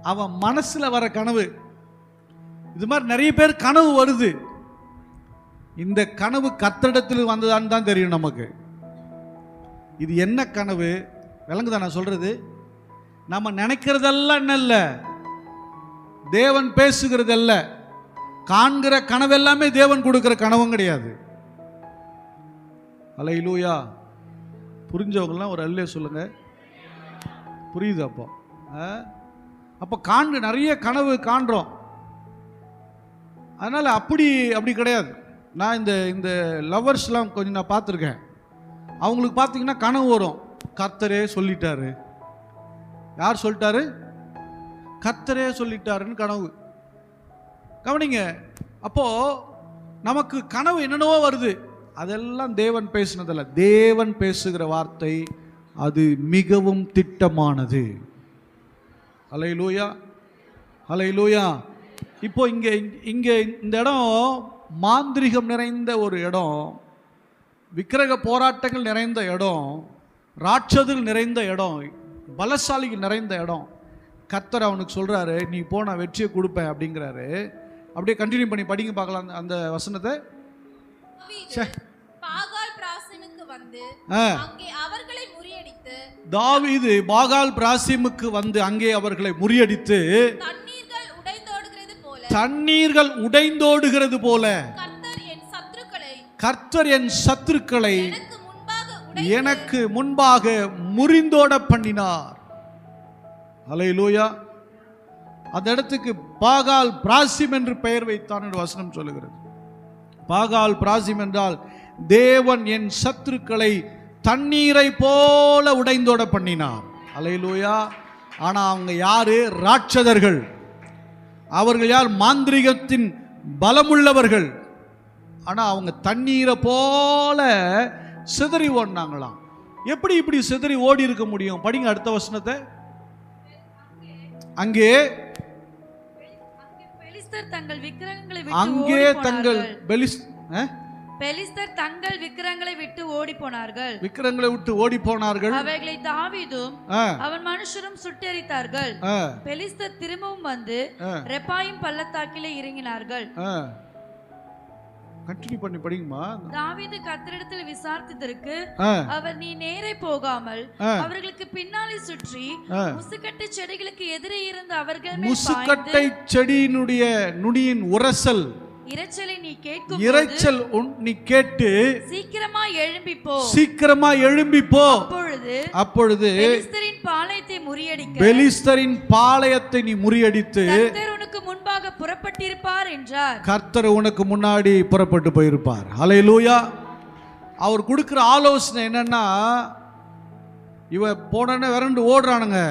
S1: அவன் மனசில் வர கனவு. இது மாதிரி நிறைய பேர் கனவு வருது. இந்த கனவு கர்த்தரிடத்தில் வந்ததான்னு தான் தெரியும் நமக்கு. இது என்ன கனவு? விளங்குதா நான் சொல்றது? நம்ம நினைக்கிறதெல்லாம் என்ன இல்லை, தேவன் பேசுகிறது அல்ல. காண்கிற கனவு எல்லாமே தேவன் கொடுக்கிற கனவும் கிடையாது. அல்லேலூயா. புரிஞ்சவங்கலாம் ஒரு அல்லே சொல்லுங்க. புரியுது? அப்போ நிறைய கனவு காண்றோம். அதனால் அப்படி கிடையாது. நான் இந்த லவ்வர்ஸ்லாம் கொஞ்சம் நான் பார்த்துருக்கேன். அவங்களுக்கு பார்த்தீங்கன்னா கனவு வரும், கர்த்தரே சொல்லிட்டாரு. யார் சொல்லிட்டாரு? கர்த்தரே சொல்லிட்டாருன்னு கனவு. கவனிங்க. அப்போது நமக்கு கனவு என்னென்னவோ வருது. அதெல்லாம் தேவன் பேசினதில்ல. தேவன் பேசுகிற வார்த்தை அது மிகவும் திட்டமானது. அல்லேலூயா. அல்லேலூயா. இப்போ இங்கே இந்த இடம் மாந்திரிகம் நிறைந்த ஒரு இடம், விக்கிரக போராட்டங்கள் நிறைந்த இடம், ராட்சதர்கள் நிறைந்த இடம், பலசாலிகள் நிறைந்த இடம். கர்த்தர் அவனுக்கு சொல்கிறாரு, நீ போன வெற்றியை கொடுப்பேன் அப்படிங்கிறாரு. அப்படியே கண்டினியூ பண்ணி படிங்க பார்க்கலாம் அந்த வசனத்தை. தாவீது பாகால் பிராசிமுக்கு வந்து அங்கே அவர்களை முறியடித்து தண்ணீர்கள் உடைந்தோடுகிறது போல கர்த்தர் என் சத்துருக்களை எனக்கு முன்பாக முறிந்தோட பண்ணினார். அல்லேலூயா. அந்த இடத்துக்கு பாகால் பிராசிம் என்று பெயர் வைத்தான் என்று வசனம் சொல்லுகிறது. பாகால் பிராசிம் என்றால் தேவன் என் சத்துருக்களை தண்ணீரை போல உடைந்தோட பண்ணினார். அல்லேலூயா. ஆனா அவங்க யாரு? ராட்சதர்கள். அவர்கள் யார்? மாந்திரிகத்தின் பலமுள்ளவர்கள். ஆனா அவங்க தண்ணீரை போல சிதறி ஓடினாங்களாம். எப்படி இப்படி சிதறி ஓடி இருக்க முடியும்? படிங்க அடுத்த வசனத்தை. அங்கே
S2: பெலிஸ்தர் தங்கள் விக்கிரகங்களை விட்டு ஓடி போனார்கள். விக்கிரகங்களை விட்டு ஓடி போனார்கள். அவைகளை தாவீதும் அவன் மனுஷரும் சுட்டெரித்தார்கள். பெலிஸ்தர் திரும்பவும் வந்து ரெப்பாயிம் பள்ளத்தாக்கிலே இறங்கினார்கள்.
S1: கண்டினியூ பண்ணி படிங்கம்மா.
S2: தாவீது கர்த்தரிடத்தில் விசாரித்ததற்கு அவர், நீ நேரே போகாமல் அவர்களுக்கு பின்னாலே சுற்றி முசுக்கட்டை செடிகளுக்கு எதிரே இருந்த அவர்கள்
S1: முசுக்கட்டை செடியினுடைய நுனியின் உரசல்
S2: இரைச்சலை நீ கேட்கும்
S1: இரைச்சல் நீ கேட்டு சீக்கிரமா எழும்பி போ. அப்பொழுது பெலிஸ்தரின் பாளையத்தை நீ முறியடித்து
S2: கர்த்தர் உனக்கு முன்பாக புறப்பட்டிருப்பார் என்றார்.
S1: கர்த்தர் உனக்கு முன்னாடி புறப்பட்டு போயிருப்பார். அல்லேலூயா. அவர் கொடுக்கிற ஆலோசனை என்னன்னா, இவ போன விரண்டு ஓடுறானுங்க.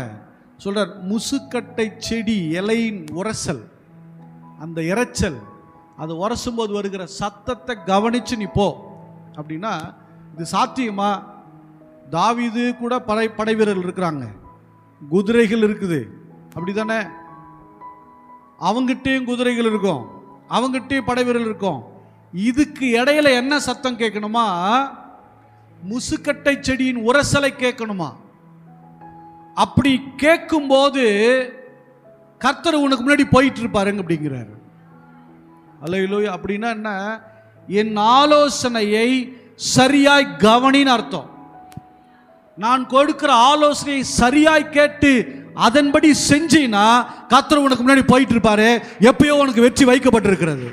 S1: சொல்றார், முசுக்கட்டை செடி இலையின் உரசல், அந்த இரைச்சல் அது உரசும்போது வருகிற சத்தத்தை கவனிச்சு நீ போ அப்படின்னா இது சாத்தியமா? தாவீது கூட படை வீரர்கள் இருக்கிறாங்க, குதிரைகள் இருக்குது, அப்படிதானே? அவங்கிட்டையும் குதிரைகள் இருக்கும், அவங்கிட்டையும் படை வீரர்கள் இருக்கும். இதுக்கு இடையில என்ன சத்தம் கேட்கணுமா? முசுக்கட்டை செடியின் உரசலை கேட்கணுமா? அப்படி கேட்கும்போது கர்த்தர் உனக்கு முன்னாடி போயிட்டு இருப்பாருங்க அப்படிங்கிறாரு. அல்லேலூயா. அப்படின்னா என்ன? என் ஆலோசனையை சரியாய் கவனின்னு அர்த்தம். நான் கொடுக்கிற ஆலோசனையை சரியாய் கேட்டு அதன்படி செஞ்சினா கர்த்தர் உனக்கு முன்னாடி போயிட்டு இருப்பாரு. எப்பயோ உனக்கு வெற்றி வைக்கப்பட்டிருக்கிறது.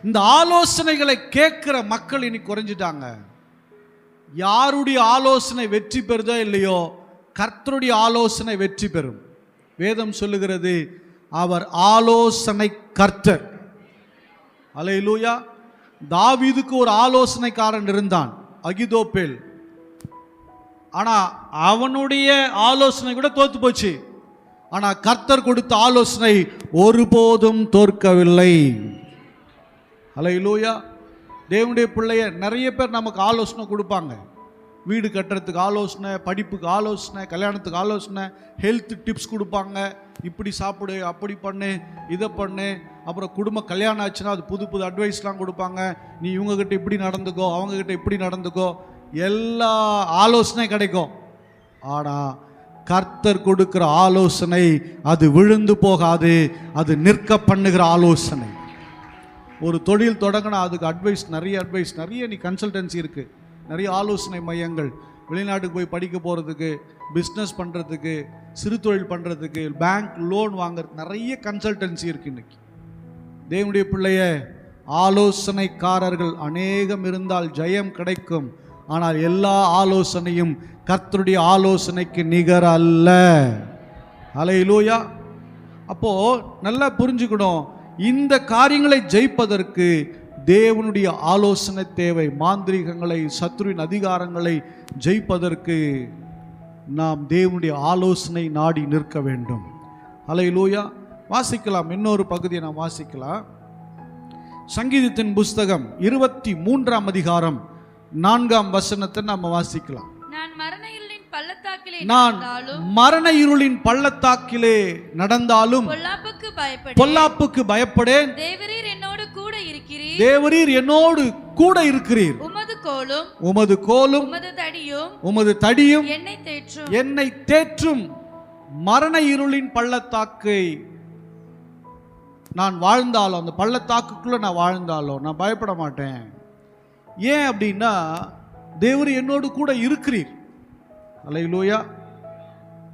S1: இந்த ஆலோசனைகளை கேட்கிற மக்கள் இன்னைக்கு குறைஞ்சிட்டாங்க. யாருடைய ஆலோசனை வெற்றி பெறுதோ இல்லையோ, கர்த்தருடைய ஆலோசனை வெற்றி பெறும். வேதம் சொல்லுகிறது, அவர் ஆலோசனை கர்த்தர். அல்லேலூயா. தாவீதுக்கு ஒரு ஆலோசனைக்காரன் இருந்தான், அகிதோப்பேல். ஆனா அவனுடைய ஆலோசனை கூட தோத்து போச்சு. ஆனா கர்த்தர் கொடுத்த ஆலோசனை ஒருபோதும் தோற்கவில்லை. அல்லேலூயா. தேவனுடைய பிள்ளைய நிறைய பேர் நமக்கு ஆலோசனை கொடுப்பாங்க. வீடு கட்டுறதுக்கு ஆலோசனை, படிப்புக்கு ஆலோசனை, கல்யாணத்துக்கு ஆலோசனை, ஹெல்த் டிப்ஸ் கொடுப்பாங்க. இப்படி சாப்பிடு, அப்படி பண்ணு, இதை பண்ணு. அப்புறம் குடும்ப கல்யாணம் ஆச்சுன்னா அது புது புது அட்வைஸ்லாம் கொடுப்பாங்க. நீ இவங்ககிட்ட இப்படி நடந்துக்கோ, அவங்கக்கிட்ட இப்படி நடந்துக்கோ, எல்லா ஆலோசனை கிடைக்கும். ஆனால் கர்த்தர் கொடுக்கிற ஆலோசனை அது விழுந்து போகாது, அது நிற்க பண்ணுகிற ஆலோசனை. ஒரு தொழில் தொடங்கினா அதுக்கு நிறைய நீ கன்சல்டன்சி இருக்குது, நிறைய ஆலோசனை மையங்கள். வெளிநாட்டுக்கு போய் படிக்க போகிறதுக்கு, பிஸ்னஸ் பண்ணுறதுக்கு, சிறு தொழில் பண்ணுறதுக்கு, பேங்க் லோன் வாங்கிறதுக்கு நிறைய கன்சல்டன்சி இருக்குது. இன்னைக்கு தேவனுடைய பிள்ளைய ஆலோசனைக்காரர்கள் அநேகம் இருந்தால் ஜெயம் கிடைக்கும். ஆனால் எல்லா ஆலோசனையும் கர்த்தருடைய ஆலோசனைக்கு நிகர் அல்ல. அல்லேலூயா. அப்போது நல்லா புரிஞ்சுக்கணும், இந்த காரியங்களை ஜெயிப்பதற்கு தேவனுடைய ஆலோசனை தேவை. மாந்திரீகங்களை, சத்துருவின் அதிகாரங்களை ஜெயிப்பதற்கு நாம் தேவனுடைய ஆலோசனை நாடி நிற்க வேண்டும். அல்லேலூயா. வாசிக்கலாம், இன்னொரு பகுதியை நாம் வாசிக்கலாம். சங்கீதத்தின் புஸ்தகம் 23ஆம் அதிகாரம் 4ஆம் வசனத்தை நாம் வாசிக்கலாம். நான் மரண இருளின் பள்ளத்தாக்கிலே நடந்தாலும் பொல்லாப்புக்கு பயப்படேன். தேவரீர் என்னோடு கூட இருக்கிறீர். உமது கோலும் உமது தடியும் என்னை தேற்றும். மரண இருளின் பள்ளத்தாக்கை நான் வாழ்ந்தாலும், அந்த பள்ளத்தாக்குக்குள்ள நான் வாழ்ந்தாலும் நான் பயப்பட மாட்டேன். ஏன் அப்படின்னா தேவரீர் என்னோடு கூட இருக்கிறீர். அல்லேலூயா.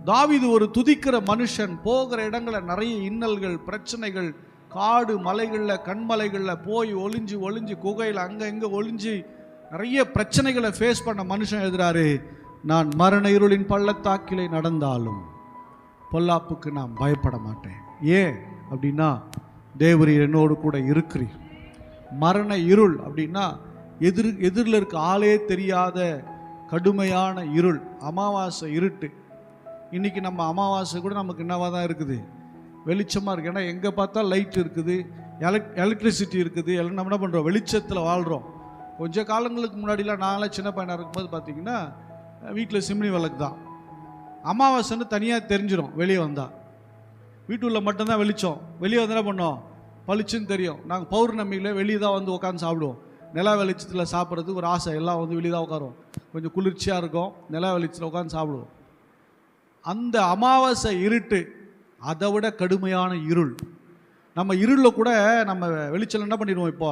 S1: தாவீது ஒரு துதிக்கிற மனுஷன். போகிற இடங்களில் நிறைய இன்னல்கள், பிரச்சனைகள், காடு மலைகளில், கண்மலைகளில் போய் ஒளிஞ்சு குகையில் அங்கே இங்கே ஒளிஞ்சு நிறைய பிரச்சனைகளை ஃபேஸ் பண்ண மனுஷன் எழுதுறாரு, நான் மரண இருளின் பள்ளத்தாக்கிலே நடந்தாலும் பொல்லாப்புக்கு நான் பயப்பட மாட்டேன். ஏன் அப்படின்னா தேவரீர் என்னோடு கூட இருக்கிறீர். மரண இருள் அப்படின்னா எதிரில் இருக்க ஆளே தெரியாத கடுமையான இருள், அமாவாசை இருட்டு. இன்றைக்கி நம்ம அமாவாசை கூட நமக்கு என்னவாக தான் இருக்குது, வெளிச்சமாக இருக்குது. ஏன்னா எங்கே பார்த்தா லைட் இருக்குது, எலக்ட்ரிசிட்டி இருக்குது. எல்லாம் நம்ம என்ன பண்ணுறோம், வெளிச்சத்தில் வாழ்கிறோம். கொஞ்ச காலங்களுக்கு முன்னாடிலாம் நாங்களாம் சின்ன பையனாக இருக்கும்போது பார்த்திங்கன்னா வீட்டில் சிம்னி விளக்கு தான். அமாவாசைன்னு தனியாக தெரிஞ்சிடும். வெளியே வந்தால் வீட்டுள்ள மட்டும்தான் வெளிச்சம். வெளியே வந்து என்ன பண்ணோம், பளிச்சுன்னு தெரியும். நாங்கள் பௌர்ணமியில் வெளியே தான் வந்து உட்காந்து சாப்பிடுவோம். நிலா வெளிச்சத்தில் சாப்பிட்றதுக்கு ஒரு ஆசை, எல்லாம் வந்து வெளியே தான் உட்காருவோம். கொஞ்சம் குளிர்ச்சியாக இருக்கும், நிலா வெளிச்சத்தில் உட்காந்து சாப்பிடுவோம். அந்த அமாவாசை இருட்டு அதை விட கடுமையான இருள். நம்ம இருளில் கூட நம்ம வெளிச்சம் என்ன பண்ணிடுவோம், இப்போ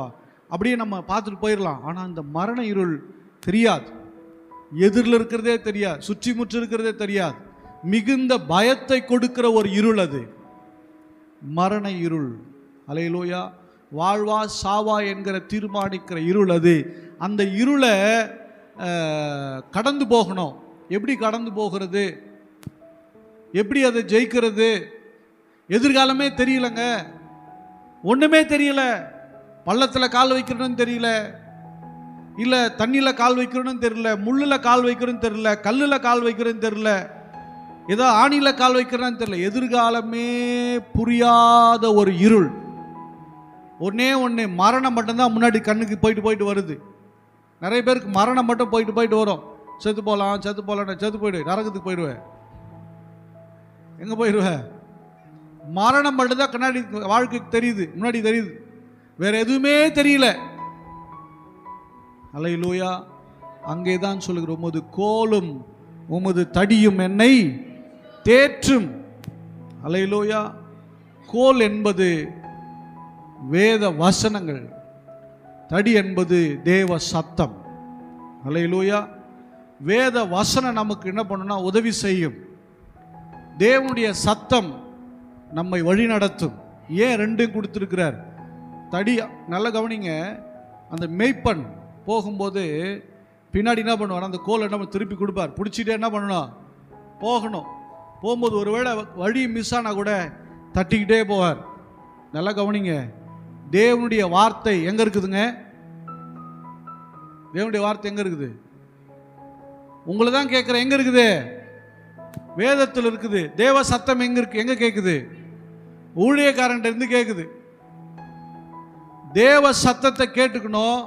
S1: அப்படியே நம்ம பார்த்துட்டு போயிடலாம். ஆனால் அந்த மரண இருள் தெரியாது, எதிரில் இருக்கிறதே தெரியாது, சுற்றி முற்றி இருக்கிறதே தெரியாது. மிகுந்த பயத்தை கொடுக்கிற ஒரு இருள் அது மரண இருள். அல்லேலூயா. வாழ்வா சாவா என்கிற தீர்மானிக்கிற இருள் அது. அந்த இருளை கடந்து போகணும். எப்படி கடந்து போகிறது, எப்படி அதை ஜெயிக்கிறது? எதிர்காலமே தெரியலங்க, ஒன்றுமே தெரியல. பள்ளத்தில் கால் வைக்கிறோன்னு தெரியல, இல்லை தண்ணியில் கால் வைக்கிறோன்னு தெரியல, முள்ளில் கால் வைக்கிறோன்னு தெரியல, கல்லில் கால் வைக்கிறோன்னு தெரியல. ஏதோ ஆணியில கால் வைக்கிறான்னு தெரியல, எதிர்காலமே புரியாத ஒரு இருள். ஒன்று மரணம் மட்டும்தான் முன்னாடி கண்ணுக்கு போயிட்டு வருது. நிறைய பேருக்கு மரணம் மட்டும் போயிட்டு வரும். செத்து போகலாம் செத்து போயிடு, நரகத்துக்கு போயிடுவேன். எங்கே போயிடுவேன்? மரணம் மட்டும்தான் கண்ணாடி வாழ்க்கைக்கு தெரியுது, முன்னாடி தெரியுது, வேற எதுவுமே தெரியல. அல்லேலூயா. அங்கே தான் சொல்லுகிற, உமது கோலும் உமது தடியும் என்னை தேற்றும். அல்லேலூயா. கோல் என்பது வேத வசனங்கள், தடி என்பது தேவ சத்தம். அல்லேலூயா. வேத வசனம் நமக்கு என்ன பண்ணுனா உதவி செய்யும். தேவனுடைய சத்தம் நம்மை வழி நடத்தும். ஏன் ரெண்டும் கொடுத்துருக்கிறார்? தடி, நல்ல கவனிங்க. அந்த மேய்ப்பன் போகும்போது பின்னாடி என்ன பண்ணுவார்? அந்த கோல் என்ன திருப்பி கொடுப்பார், பிடிச்சிட்டே என்ன பண்ணணும், போகணும். போகும்போது ஒருவேளை வழி மிஸ் ஆனால் கூட தட்டிக்கிட்டே போவார். நல்லா கவனிங்க. தேவனுடைய வார்த்தை எங்கே இருக்குதுங்க? தேவனுடைய வார்த்தை எங்கே இருக்குது? உங்களை தான் கேட்குறேன், எங்கே இருக்குது? வேதத்தில் இருக்குது. தேவ சத்தம் எங்கே இருக்கு? எங்கே கேட்குது? ஊழியக்காரன் இருந்து கேட்குது. தேவ சத்தத்தை கேட்டுக்கணும்,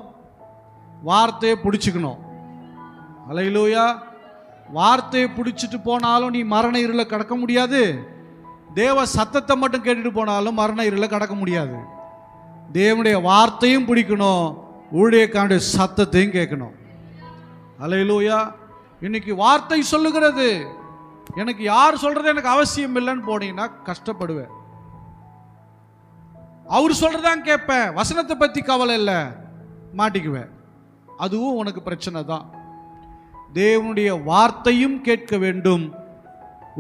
S1: வார்த்தையை பிடிச்சிக்கணும். அல்லேலூயா. வார்த்தையை பிடிச்சிட்டு போனாலும் நீ மரண இருள கடக்க முடியாது. தேவ சத்தத்தை மட்டும் கேட்டுட்டு போனாலும் மரண இருள கடக்க முடியாது. தேவனுடைய வார்த்தையும் பிடிக்கணும், ஊழியக்காரனுடைய சத்தத்தையும் கேட்கணும். அல்லேலூயா. இன்னைக்கு வார்த்தை சொல்லுகிறது, எனக்கு யார் சொல்றது எனக்கு அவசியம் இல்லைன்னு போனீங்கன்னா கஷ்டப்படுவேன். அவர் சொல்றதான் கேட்பேன், வசனத்தை பத்தி கவலை இல்லை, மாட்டிக்குவேன். அதுவும் உனக்கு பிரச்சனை தான். தேவனுடைய வார்த்தையும் கேட்க வேண்டும்,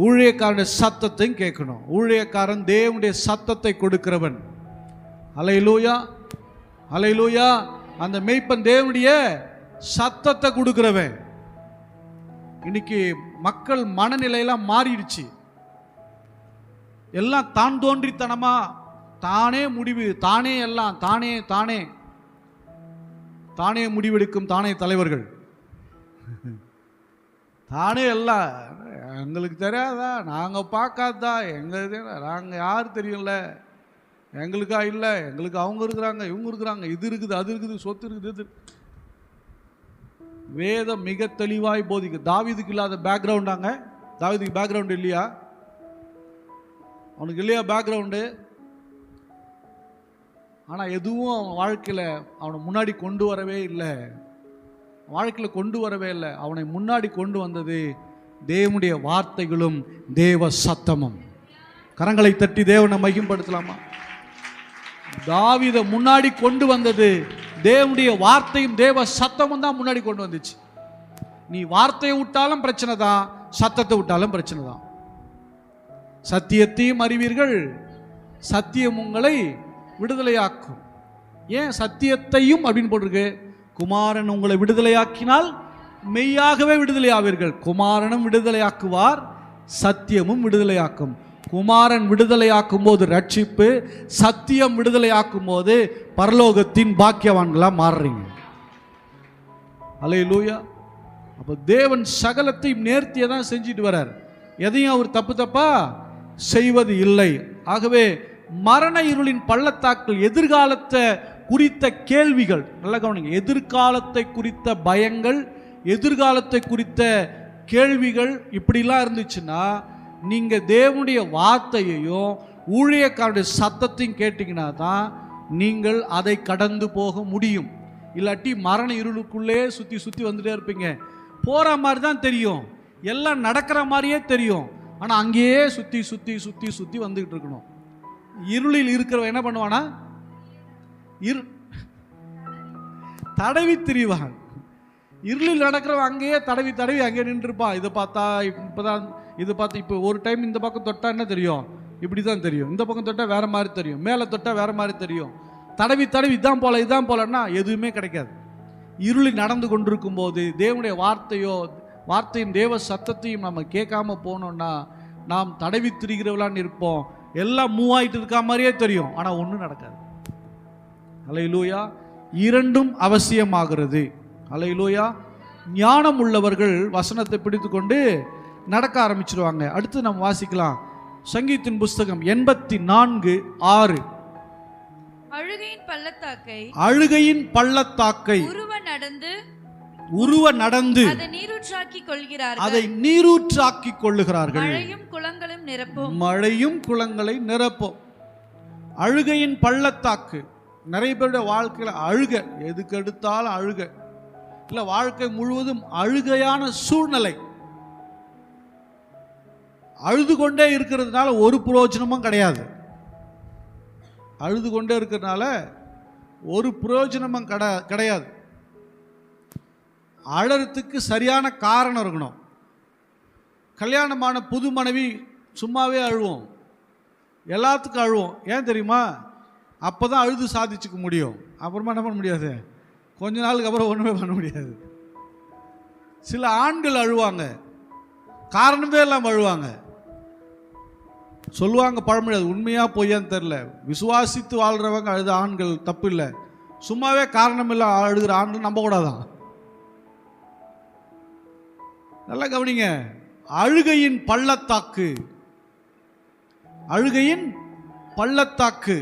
S1: ஊழியக்காரனுடைய சத்தத்தையும் கேட்கணும். ஊழியக்காரன் தேவனுடைய சத்தத்தை கொடுக்கிறவன். அல்லேலூயா. அல்லேலூயா. அந்த மேய்ப்பன் தேவனுடைய சத்தத்தை கொடுக்கிறவன். இன்னைக்கு மக்கள் மனநிலையெல்லாம் மாறிடுச்சு. எல்லாம் தான் தோன்றித்தனமா, தானே முடிவு, தானே எல்லாம், தானே தானே தானே முடிவெடுக்கும் தானே தலைவர்கள். தானே எல்லாம் எங்களுக்கு தெரியாதா, நாங்கள் பார்க்காதா, எங்களுக்கு நாங்கள் யார் தெரியல, எங்களுக்கா இல்லை, எங்களுக்கு அவங்க இருக்கிறாங்க, இவங்க இருக்கிறாங்க, இது இருக்குது, அது இருக்குது, சொத்து இருக்குது, இது. வேதம் மிக தெளிவாய் போதிக்கு. தாவீதுக்கு இல்லாத பேக்ரவுண்டாங்க. தாவீதுக்கு பேக்ரவுண்டு இல்லையா? அவனுக்கு இல்லையா பேக்ரவுண்டு? ஆனால் எதுவும் அவன் வாழ்க்கையில் அவனை முன்னாடி கொண்டு வரவே இல்லை. வாழ்க்கையில் கொண்டு வரவே இல்லை. அவனை முன்னாடி கொண்டு வந்தது தேவனுடைய வார்த்தைகளும் தேவ சத்தமும். கரங்களை தட்டி தேவனை மகிமைப்படுத்தலாமா? தாவீதை முன்னாடி கொண்டு வந்தது தேவனுடைய வார்த்தையும் தேவ சத்தமும் தான் முன்னாடி கொண்டு வந்துச்சு. நீ வார்த்தையை விட்டாலும் பிரச்சனை தான், சத்தத்தை விட்டாலும் பிரச்சனை தான். சத்தியத்தையும் அறிவீர்கள், சத்தியம் உங்களை விடுதலையாக்கும். ஏன் சத்தியத்தையும் அப்படின்னு போட்டிருக்கு? குமாரன் உங்களை விடுதலையாக்கினால் மெய்யாகவே விடுதலை ஆவீர்கள். குமாரனும் விடுதலையாக்குவார், சத்தியமும் விடுதலையாக்கும். குமாரன் விடுதலையாக்கும் போது ரட்சிப்பு, சத்தியம் விடுதலையாக்கும் போது பரலோகத்தின் பாக்கியவான்களா மாறுறீங்க. அல்லேலூயா. அப்போ தேவன் சகலத்தையும் நேர்த்தியை தான் செஞ்சுட்டு வரார். எதையும் அவர் தப்பா செய்வது இல்லை. ஆகவே மரண இருளின் பள்ளத்தாக்கள், எதிர்காலத்தை குறித்த கேள்விகள், நல்ல கவனிங்க, எதிர்காலத்தை குறித்த பயங்கள், எதிர்காலத்தை குறித்த கேள்விகள் இப்படிலாம் இருந்துச்சுன்னா நீங்கள் தேவனுடைய வார்த்தையையும் ஊழியக்காரனுடைய சத்தத்தையும் கேட்டிங்கன்னா தான் நீங்கள் அதை கடந்து போக முடியும். இல்லாட்டி மரண இருளுக்குள்ளே சுற்றி வந்துட்டே இருப்பீங்க. போகிற மாதிரி தான் தெரியும், எல்லாம் நடக்கிற மாதிரியே தெரியும், ஆனால் அங்கேயே சுற்றி வந்துக்கிட்டு இருக்கணும். இருளில் இருக்கிறவன் என்ன பண்ணுவானா? தடவி திரிவான். இருளில் நடக்கிறவன் அங்கேயே தடவி அங்கே நின்றுருப்பான். இதை பார்த்தா இப்போதான், இதை பார்த்து இப்போ ஒரு டைம் இந்த பக்கம் தொட்டா என்ன தெரியும்? இப்படி தான் தெரியும். இந்த பக்கம் தொட்டால் வேறு மாதிரி தெரியும், மேலே தொட்டால் வேறு மாதிரி தெரியும். தடவி இதான் போலன்னா எதுவுமே கிடைக்காது. இருளில் நடந்து கொண்டிருக்கும் போது தேவனுடைய வார்த்தையும் தேவ சத்தத்தையும் நம்ம கேட்காம போனோம்னா நாம் தடவி திரிகிறவளான்னு இருப்போம். எல்லாம் மூவ் ஆகிட்டு இருக்கா மாதிரியே தெரியும், ஆனால் ஒன்றும் நடக்காது. அல்லேலூயா. இரண்டும் அவசியமாகிறது. அல்லேலூயா. ஞானம் உள்ளவர்கள் வசனத்தை பிடித்து கொண்டு நடக்க ஆரம்பிச்சிருவாங்க. அடுத்து நம்ம வாசிக்கலாம் சங்கீதத்தின் புஸ்தகம் 84:6. அழுகையின் பள்ளத்தாக்கை உருவ நடந்து அதை நீரூற்றாக்கிக் கொள்ளுகிறார்கள். மழையும் குளங்களை நிரப்பும். அழுகையின் பள்ளத்தாக்கு. நிறைய பேருடைய வாழ்க்கையில அழுக, எதுக்கு எடுத்தாலும் அழுக, இல்ல வாழ்க்கை முழுவதும் அழுகையான சூழ்நிலை. அழுது கொண்டே இருக்கிறதுனால ஒரு பிரயோஜனமும் கிடையாது. அழுது கொண்டே இருக்கிறதுனால ஒரு பிரயோஜனமும் கிடையாது. அழறதுக்கு சரியான காரணம் இருக்கணும். கல்யாணமான புது மனைவி சும்மாவே அழுவோம், எல்லாத்துக்கும் அழுவோம். ஏன் தெரியுமா? அப்போ தான் அழுது சாதிச்சுக்க முடியும். அப்புறமா என்ன பண்ண முடியாது, கொஞ்ச நாளுக்கு அப்புறம் ஒன்றுமே பண்ண முடியாது. சில ஆண்கள் அழுவாங்க, காரணமே இல்லாமல் அழுவாங்க. சொல்லுவாங்க பழமொழி, அது உண்மையா பொய்யான்னு தெரில, விசுவாசித்து வாழ்கிறவங்க அழுத ஆண்கள் தப்பு இல்லை, சும்மாவே காரணம் இல்லை அழுகிற ஆண்கள் நம்ப கூடாதான். நல்லா கவனிங்க. அழுகையின் பள்ளத்தாக்கு, அழுகையின் பள்ளத்தாக்கு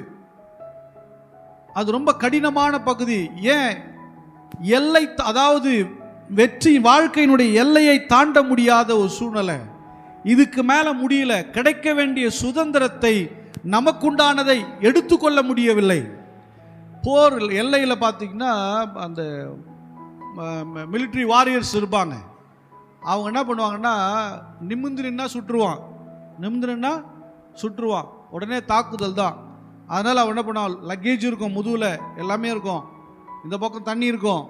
S1: அது ரொம்ப கடினமான பகுதி. ஏன்? எல்லை, அதாவது வெற்றி வாழ்க்கையினுடைய எல்லையை தாண்ட முடியாத ஒரு சூழ்நிலை. இதுக்கு மேல முடியல. கிடைக்க வேண்டிய சுதந்திரத்தை, நமக்குண்டானதை எடுத்துக்கொள்ள முடியவில்லை. போர் எல்லையில் பார்த்தீங்கன்னா அந்த மிலிட்ரி வாரியர்ஸ் இருப்பாங்க. அவங்க என்ன பண்ணுவாங்கன்னா, நிமிர்ந்து நின்னா சுட்டுருவான், நிமிர்ந்து நின்னா சுட்டுருவான், உடனே தாக்குதல் தான். அதனால் அவன் என்ன பண்ணுவான், லக்கேஜ் இருக்கும், முதுகில் எல்லாமே இருக்கும், இந்த பக்கம் தண்ணி இருக்கும்,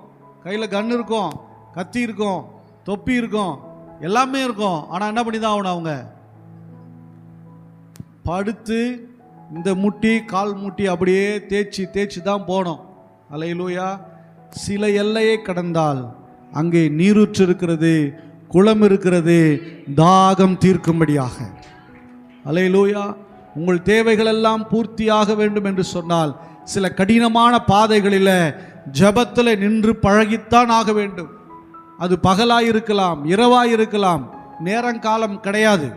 S1: கையில் கன் இருக்கும், கத்தி இருக்கும், தொப்பி இருக்கும், எல்லாமே இருக்கும். ஆனால் என்ன பண்ணி தான் ஆகணும், அவங்க படுத்து இந்த முட்டி கால் முட்டி அப்படியே தேய்ச்சி தான் போகணும். அல்லேலூயா. சில எல்லையை கடந்தால் அங்கே நீரூற்று இருக்கிறது, குளம் இருக்கிறது, தாகம் தீர்க்கும்படியாக. அல்லேலூயா. உங்கள் தேவைகள் எல்லாம் பூர்த்தியாக வேண்டும் என்று சொன்னால் சில கடினமான பாதைகளில் ஜெபத்தில் நின்று பழகித்தான் ஆக வேண்டும். அது பகலாயிருக்கலாம், இரவாயிருக்கலாம், நேரங்காலம் கிடையாது.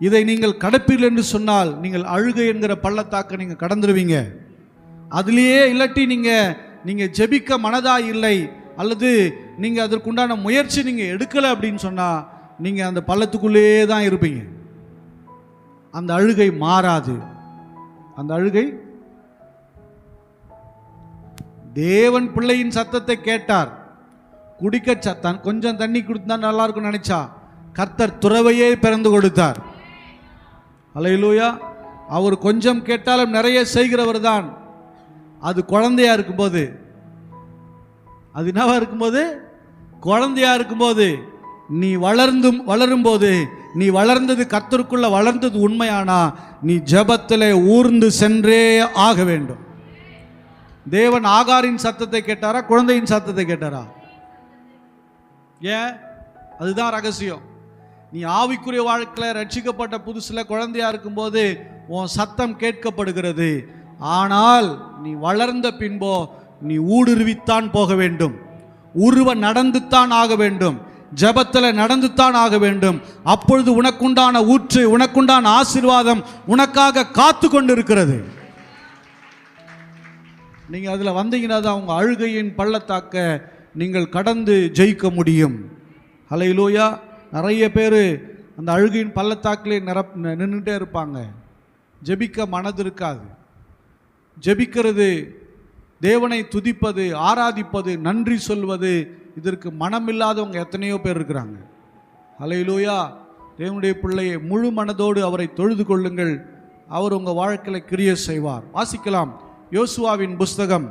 S1: இதை நீங்கள் கடப்பீர்கள் என்று சொன்னால் நீங்கள் அழுகை என்கிற பள்ளத்தாக்க நீங்கள் கடந்துருவீங்க. அதுலேயே இல்லாட்டி நீங்கள் ஜெபிக்க மனதாக இல்லை, அல்லது நீங்கள் அதற்குண்டான முயற்சி நீங்கள் எடுக்கலை அப்படின்னு சொன்னால் நீங்கள் அந்த பள்ளத்துக்குள்ளேயே தான் இருப்பீங்க. அந்த அழுகை மாறாது. அந்த அழுகை, தேவன் பிள்ளையின் சத்தத்தை கேட்டார், குடிக்க கொஞ்சம் தண்ணி கொடுத்தா நல்லா இருக்கும் நினைச்சா கர்த்தர் துறவையே பிறந்து கொடுத்தார். அல்லேலூயா. அவர் கொஞ்சம் கேட்டாலும் நிறைய செய்கிறவர் தான். அது குழந்தையா இருக்கும்போது, அது என்னவா இருக்கும்போது, குழந்தையா இருக்கும்போது, நீ வளரும்போது, நீ வளர்ந்தது கர்த்தருக்குள்ள வளர்ந்தது உண்மையானா நீ ஜெபத்திலே ஊர்ந்து சென்றே ஆக வேண்டும். தேவன் ஆகாரின் சத்தத்தை கேட்டாரா, குழந்தையின் சத்தத்தை கேட்டாரா? ஏன்? அதுதான் ரகசியம். நீ ஆவிக்குரிய வாழ்க்கையில் ரட்சிக்கப்பட்ட புதுசில் குழந்தையா இருக்கும்போது உன் சத்தம் கேட்கப்படுகிறது. ஆனால் நீ வளர்ந்த பின்போ நீ ஊடுருவித்தான் போக வேண்டும், உருவ நடந்துத்தான் ஆக வேண்டும், ஜெபத்தில் நடந்துத்தான் ஆக வேண்டும். அப்பொழுது உனக்குண்டான ஊற்று, உனக்குண்டான ஆசீர்வாதம் உனக்காக காத்து கொண்டு இருக்கிறது. நீங்கள் அதில் வந்தீங்கன்னா தான் உங்கள் அழுகையின் பள்ளத்தாக்க நீங்கள் கடந்து ஜெயிக்க முடியும். அல்லேலூயா. நிறைய பேர் அந்த அழுகையின் பள்ளத்தாக்கிலே நின்றுட்டே இருப்பாங்க. ஜெபிக்க மனது இருக்காது. ஜெபிக்கிறது, தேவனை துதிப்பது, ஆராதிப்பது, நன்றி சொல்வது, இதற்கு மனமில்லாதவங்க எத்தனையோ பேர் இருக்கிறாங்க. அல்லேலூயா. தேவனுடைய பிள்ளையை முழு மனதோடு அவரை தொழுது கொள்ளுங்கள். அவர் உங்கள் வாழ்க்கையில் கிரியை செய்வார். வாசிக்கலாம் யோசுவாவின் புஸ்தகம்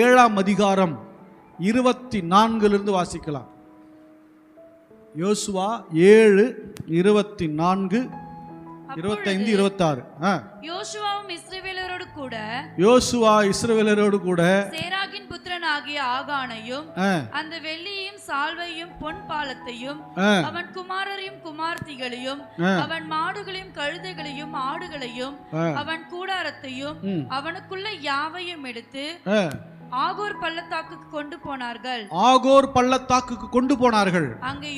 S1: 7ஆம் அதிகாரம் 24 வாசிக்கலாம். யோசுவா 7, 24, 25, 26. யோசுவா இஸ்ரவேலரோடு கூட
S2: சேராகின் புத்திரனாகிய ஆகானையும் அந்த வெள்ளியையும் சால்வையும் பொன் பாலத்தையும் அவன் குமாரரையும் குமார்த்திகளையும் அவன் மாடுகளையும் கழுதைகளையும் ஆடுகளையும் அவன் கூடாரத்தையும் அவனுக்குள்ள யாவையும் எடுத்து ஆகோர் பள்ளத்தாக்குக்கு கொண்டு போனார்கள்.
S1: ஆகோர் பள்ளத்தாக்குக்கு கொண்டு போனார்கள்.
S2: அங்கே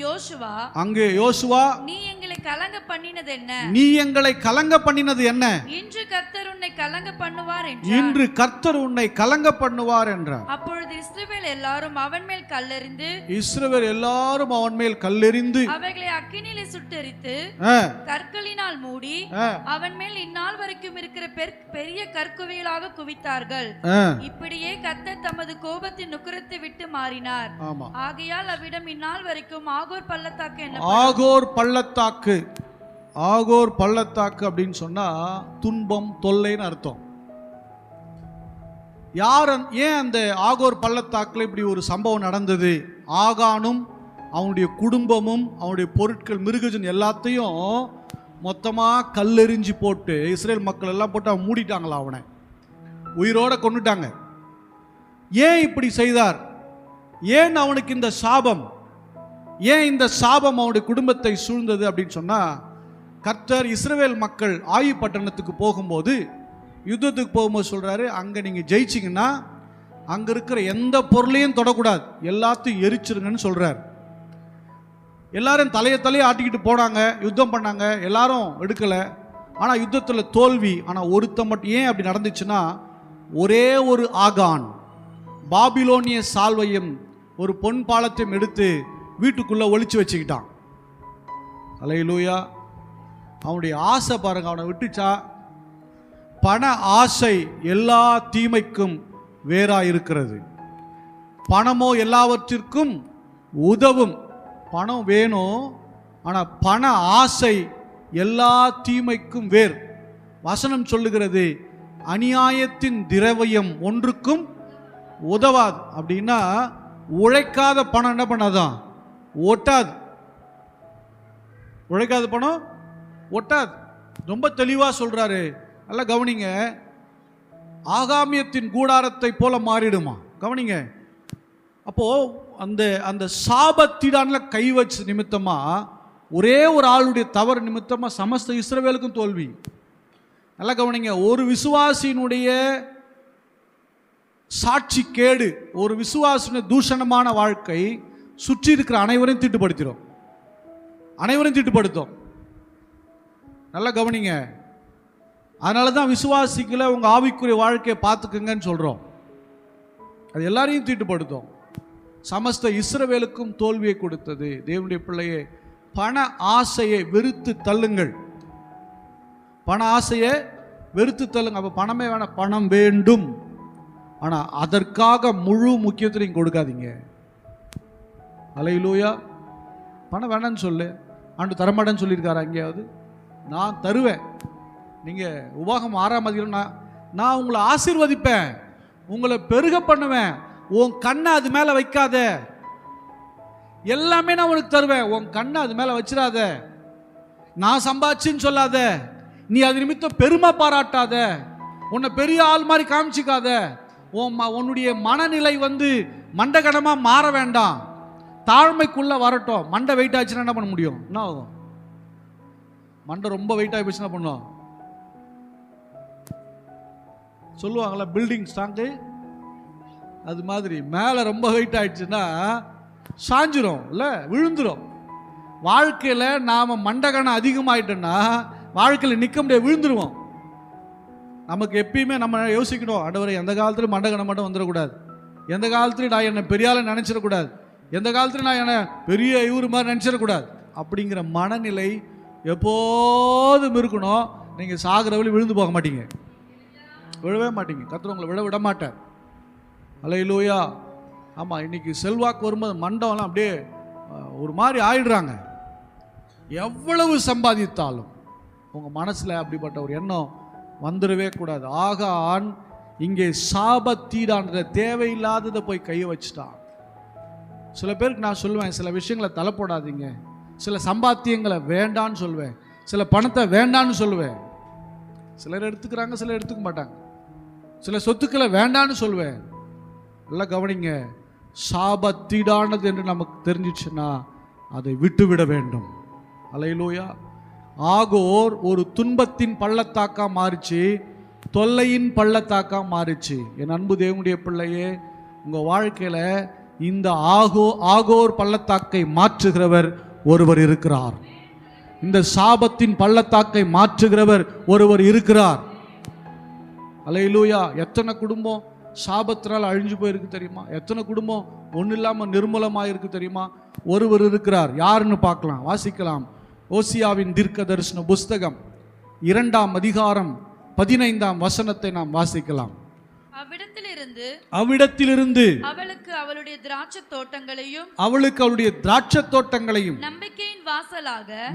S2: யோசுவா
S1: நீ
S2: எங்களை கலங்க பண்ணினது என்ன?
S1: நீ எங்களை கலங்க பண்ணினது என்ன?
S2: இன்று கர்த்தர் உன்னை கலங்க பண்ணுவார் என்றார்.
S1: இன்று கர்த்தர் உன்னை கலங்க பண்ணுவார் என்றார்.
S2: அப்பொழுது இஸ்ரவேல் எல்லாரும் அவன் மேல் கல்லெறிந்து
S1: அவன் மேல் கல்லெறிந்து
S2: அவைகளை அக்கினியிலே சுட்டெரித்து கற்களினால் மூடி அவன் மேல் இந்நாள் வரைக்கும் இருக்கிற பெரிய கற்குவியலாக குவித்தார்கள். இப்படியே கர்த்தர் தமது கோபத்தின் நுக்கரத்தை விட்டு மாறினார். ஆகையால் அவ்விடம் இந்நாள் வரைக்கும் ஆகோர் பள்ளத்தாக்கு என்ன?
S1: ஆகோர் பள்ளத்தாக்கு அப்படின்னு சொன்னா துன்பம், தொல்லைன்னு அர்த்தம். ஏன் அந்த ஆகோர் பள்ளத்தாக்குல இப்படி ஒரு சம்பவம் நடந்தது? ஆகானும் அவனுடைய குடும்பமும் அவனுடைய பொருட்கள், மிருகஜன் எல்லாத்தையும் மொத்தமா கல்லெறிஞ்சு போட்டு இஸ்ரேல் மக்கள் எல்லாம் போட்டு அவன் மூடிட்டாங்களா, அவனை உயிரோட கொண்டுட்டாங்க. ஏன் இப்படி செய்தார்? ஏன் அவனுக்கு இந்த சாபம்? ஏன் இந்த சாபம் அவனுடைய குடும்பத்தை சூழ்ந்தது அப்படின்னு சொன்னா, கர்த்தர் இஸ்ரவேல் மக்கள் ஆயி பட்டணத்துக்கு போகும்போது, யுத்தத்துக்கு போகும்போது சொல்றாரு, அங்க நீங்க ஜெயிச்சிங்கன்னா அங்க இருக்கிற எந்த பொருளையும் தொடக்கூடாது, எல்லாத்தையும் எரிச்சிருங்கன்னு சொல்றாரு. எல்லாரும் தலையை ஆட்டிக்கிட்டு போனாங்க, யுத்தம் பண்ணாங்க, எல்லாரும் எடுக்கல. ஆனா யுத்தத்துல தோல்வி. ஆனா ஒருத்தன் மட்டும். ஏன் அப்படி நடந்துச்சுன்னா, ஒரே ஒரு ஆகான் பாபிலோனிய சால்வையும் ஒரு பொன் பாலத்தையும் எடுத்து வீட்டுக்குள்ள ஒளிச்சு வச்சுக்கிட்டான். அல்லேலூயா. அவனுடைய ஆசை பாருங்க, அவனை விட்டுச்சா. பண ஆசை எல்லா தீமைக்கும் வேறா இருக்கிறது. பணமோ எல்லாவற்றிற்கும் உதவும். பணம் வேணும், ஆனா பண ஆசை எல்லா தீமைக்கும் வேர். வசனம் சொல்லுகிறது, அநியாயத்தின் திரவியம் ஒன்றுக்கும் உதவாது. அப்படின்னா உழைக்காத பணம் என்ன பண்ணாதான்? ஒட்டாது. உழைக்காத பணம் ஒட்டாது. ரொம்ப தெளிவா சொல்றாரு. நல்லா கவனிங்க. ஆகாமியத்தின் கூடாரத்தை போல மாறிடுமா. கவனிங்க. அப்போ அந்த அந்த சாபத்தீடான்ல கை வச்சு நிமித்தமா, ஒரே ஒரு ஆளுடைய தவறு நிமித்தமா சமஸ்த இஸ்ரவேலுக்கும் தோல்வி. நல்லா கவனிங்க. ஒரு விசுவாசியினுடைய சாட்சி கேடு, ஒரு விசுவாசின தூஷணமான வாழ்க்கை சுற்றி இருக்கிற அனைவரையும் தீட்டுப்படுத்திடும். அனைவரையும் தீட்டுப்படுத்தும். நல்லா கவனிங்க. அதனால தான் விசுவாசிக்கல உங்க ஆவிக்குரிய வாழ்க்கையை பார்த்துக்குங்கன்னு சொல்றோம். அது எல்லாரையும் தீட்டுப்படுத்தும். சமஸ்த இஸ்ரவேலுக்கும் தோல்வியை கொடுத்தது. தேவனுடைய பிள்ளையே, பண ஆசையை வெறுத்து தள்ளுங்கள். பண ஆசையை வெறுத்து தள்ளுங்க. அப்ப பணமே வேணாம், பணம் வேண்டும். ஆனா அதற்காக முழு முக்கியத்துவம் கொடுக்காதீங்க. அல்லேலூயா. பணம் வேணான்னு சொல்லு. ஆண்டு தரமாட்டேன்னு சொல்லியிருக்காரு எங்கேயாவது? நான் தருவேன். நீங்க உபாகம் 6ஆம் அதிகாரம், நான் உங்களை ஆசீர்வதிப்பேன், உங்களை பெருக பண்ணுவேன். உன் கண்ணை அது மேல வைக்காத. எல்லாமே நான் உனக்கு தருவேன், உன் கண்ணை அது மேல வச்சிடாத. நான் சம்பாதிச்சுன்னு சொல்லாத. நீ அது நிமித்தம் பெருமை பாராட்டாத. உன்னை பெரிய ஆள் மாதிரி காமிச்சிக்காத. உன்னுடைய மனநிலை மண்டகனமா மாற வேண்டாம். தாழ்மைக்குள்ள வரட்டும். மண்டை வெயிட் ஆச்சுன்னா என்ன பண்ண முடியும்? என்ன ஆகும்? மண்டை ரொம்ப வெயிட் ஆகி போச்சுன்னா பண்ணுவோம். சொல்லுவாங்களா பில்டிங் ஸ்ட்ராங்கு, அது மாதிரி மேலே ரொம்ப வெயிட் ஆயிடுச்சுன்னா சாஞ்சிரும், இல்லை விழுந்துரும். வாழ்க்கையில் நாம் மண்டகனம் அதிகமாயிட்டோன்னா வாழ்க்கையில் நிற்க முடியாது, விழுந்துருவோம். நமக்கு எப்பயுமே நம்ம யோசிக்கணும், ஆண்டவரே எந்த காலத்துலையும் மண்டகனம் மட்டும் வந்துடக்கூடாது, எந்த காலத்துலையும் நான் என்னை பெரிய ஆளை நினச்சிடக்கூடாது, எந்த காலத்துலையும் நான் என்னை பெரிய இவர் மாதிரி நினச்சிடக்கூடாது. அப்படிங்கிற மனநிலை எப்போதும் இருக்கணும். நீங்கள் சாகிற வழி விழுந்து போக மாட்டீங்க, விழவே மாட்டீங்க. கர்த்தர் உங்களை விட மாட்டார். அல்லேலூயா. ஆமாம், இன்னைக்கு செல்வாக்கு வரும்போது மண்டபம்லாம் அப்படியே ஒரு மாதிரி ஆயிடுறாங்க. எவ்வளவு சம்பாதித்தாலும் உங்கள் மனசில் அப்படிப்பட்ட ஒரு எண்ணம் வந்துடவே கூடாது. ஆகான் இங்கே சாபத்தீடான்ற தேவையில்லாததை போய் கையை வச்சுட்டான். சில பேருக்கு நான் சொல்லுவேன், சில விஷயங்களை தலை போடாதீங்க, சில சம்பாத்தியங்களை வேண்டான்னு சொல்லுவேன், சில பணத்தை வேண்டான்னு சொல்லுவேன். சிலர் எடுத்துக்கிறாங்க, சிலர் எடுத்துக்க மாட்டாங்க. சில சொத்துக்களை வேண்டான்னு சொல்லுவேன். நல்லா கவனிங்க. சாபத்தீடானது என்று நமக்கு தெரிஞ்சிச்சுன்னா அதை விட்டுவிட வேண்டும். அல்லேலூயா. ஆகோர் ஒரு துன்பத்தின் பள்ளத்தாக்கா மாறிச்சு. தொல்லையின் பள்ளத்தாக்கா மாறிச்சு. என் அன்பு தேவனுடைய பிள்ளையே, உங்க வாழ்க்கையில இந்த ஆகோர் பள்ளத்தாக்கை மாற்றுகிறவர் ஒருவர் இருக்கிறார். இந்த சாபத்தின் பள்ளத்தாக்கை மாற்றுகிறவர் ஒருவர் இருக்கிறார். அல்லேலூயா. எத்தனை குடும்பம் சாபத்தினால் அழிஞ்சு போயிருக்கு தெரியுமா? எத்தனை குடும்பம் ஒன்றும் இல்லாமல் நிர்மூலமாக இருக்கு தெரியுமா? ஒருவர் இருக்கிறார். யாருன்னு பார்க்கலாம், வாசிக்கலாம். ஓசியாவின் தீர்க்க தரிசன புஸ்தகம் 2ஆம் அதிகாரம் 15ஆம் வசனத்தை நாம் வாசிக்கலாம். அவ்விடத்திலிருந்து அவளுக்கு அவளுடைய திராட்சை தோட்டங்களையும்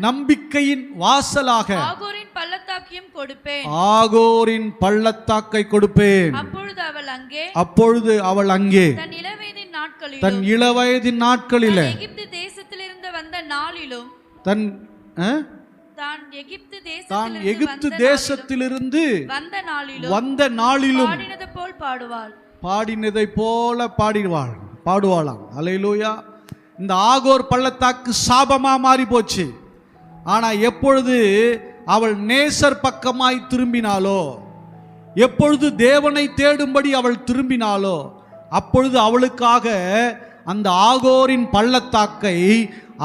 S1: நம்பிக்கையின் வாசலாக ஆகோரின் பள்ளத்தாக்கை கொடுப்பேன். அப்பொழுது அவள் அங்கே தன் இளவயதின் நாட்களிலே தான் எகிப்து தேசத்திலிருந்து வந்த நாளிலும் பாடினதை போல பாடுவாளாம். அல்லேலூயா. இந்த ஆகோர் பள்ளத்தாக்கு சாபமா மாறி போச்சு. ஆனா எப்பொழுது அவள் நேசர் பக்கமாய் திரும்பினாலோ, எப்பொழுது தேவனை தேடும்படி அவள் திரும்பினாலோ, அப்பொழுது அவளுக்காக அந்த ஆகோரின் பள்ளத்தாக்கை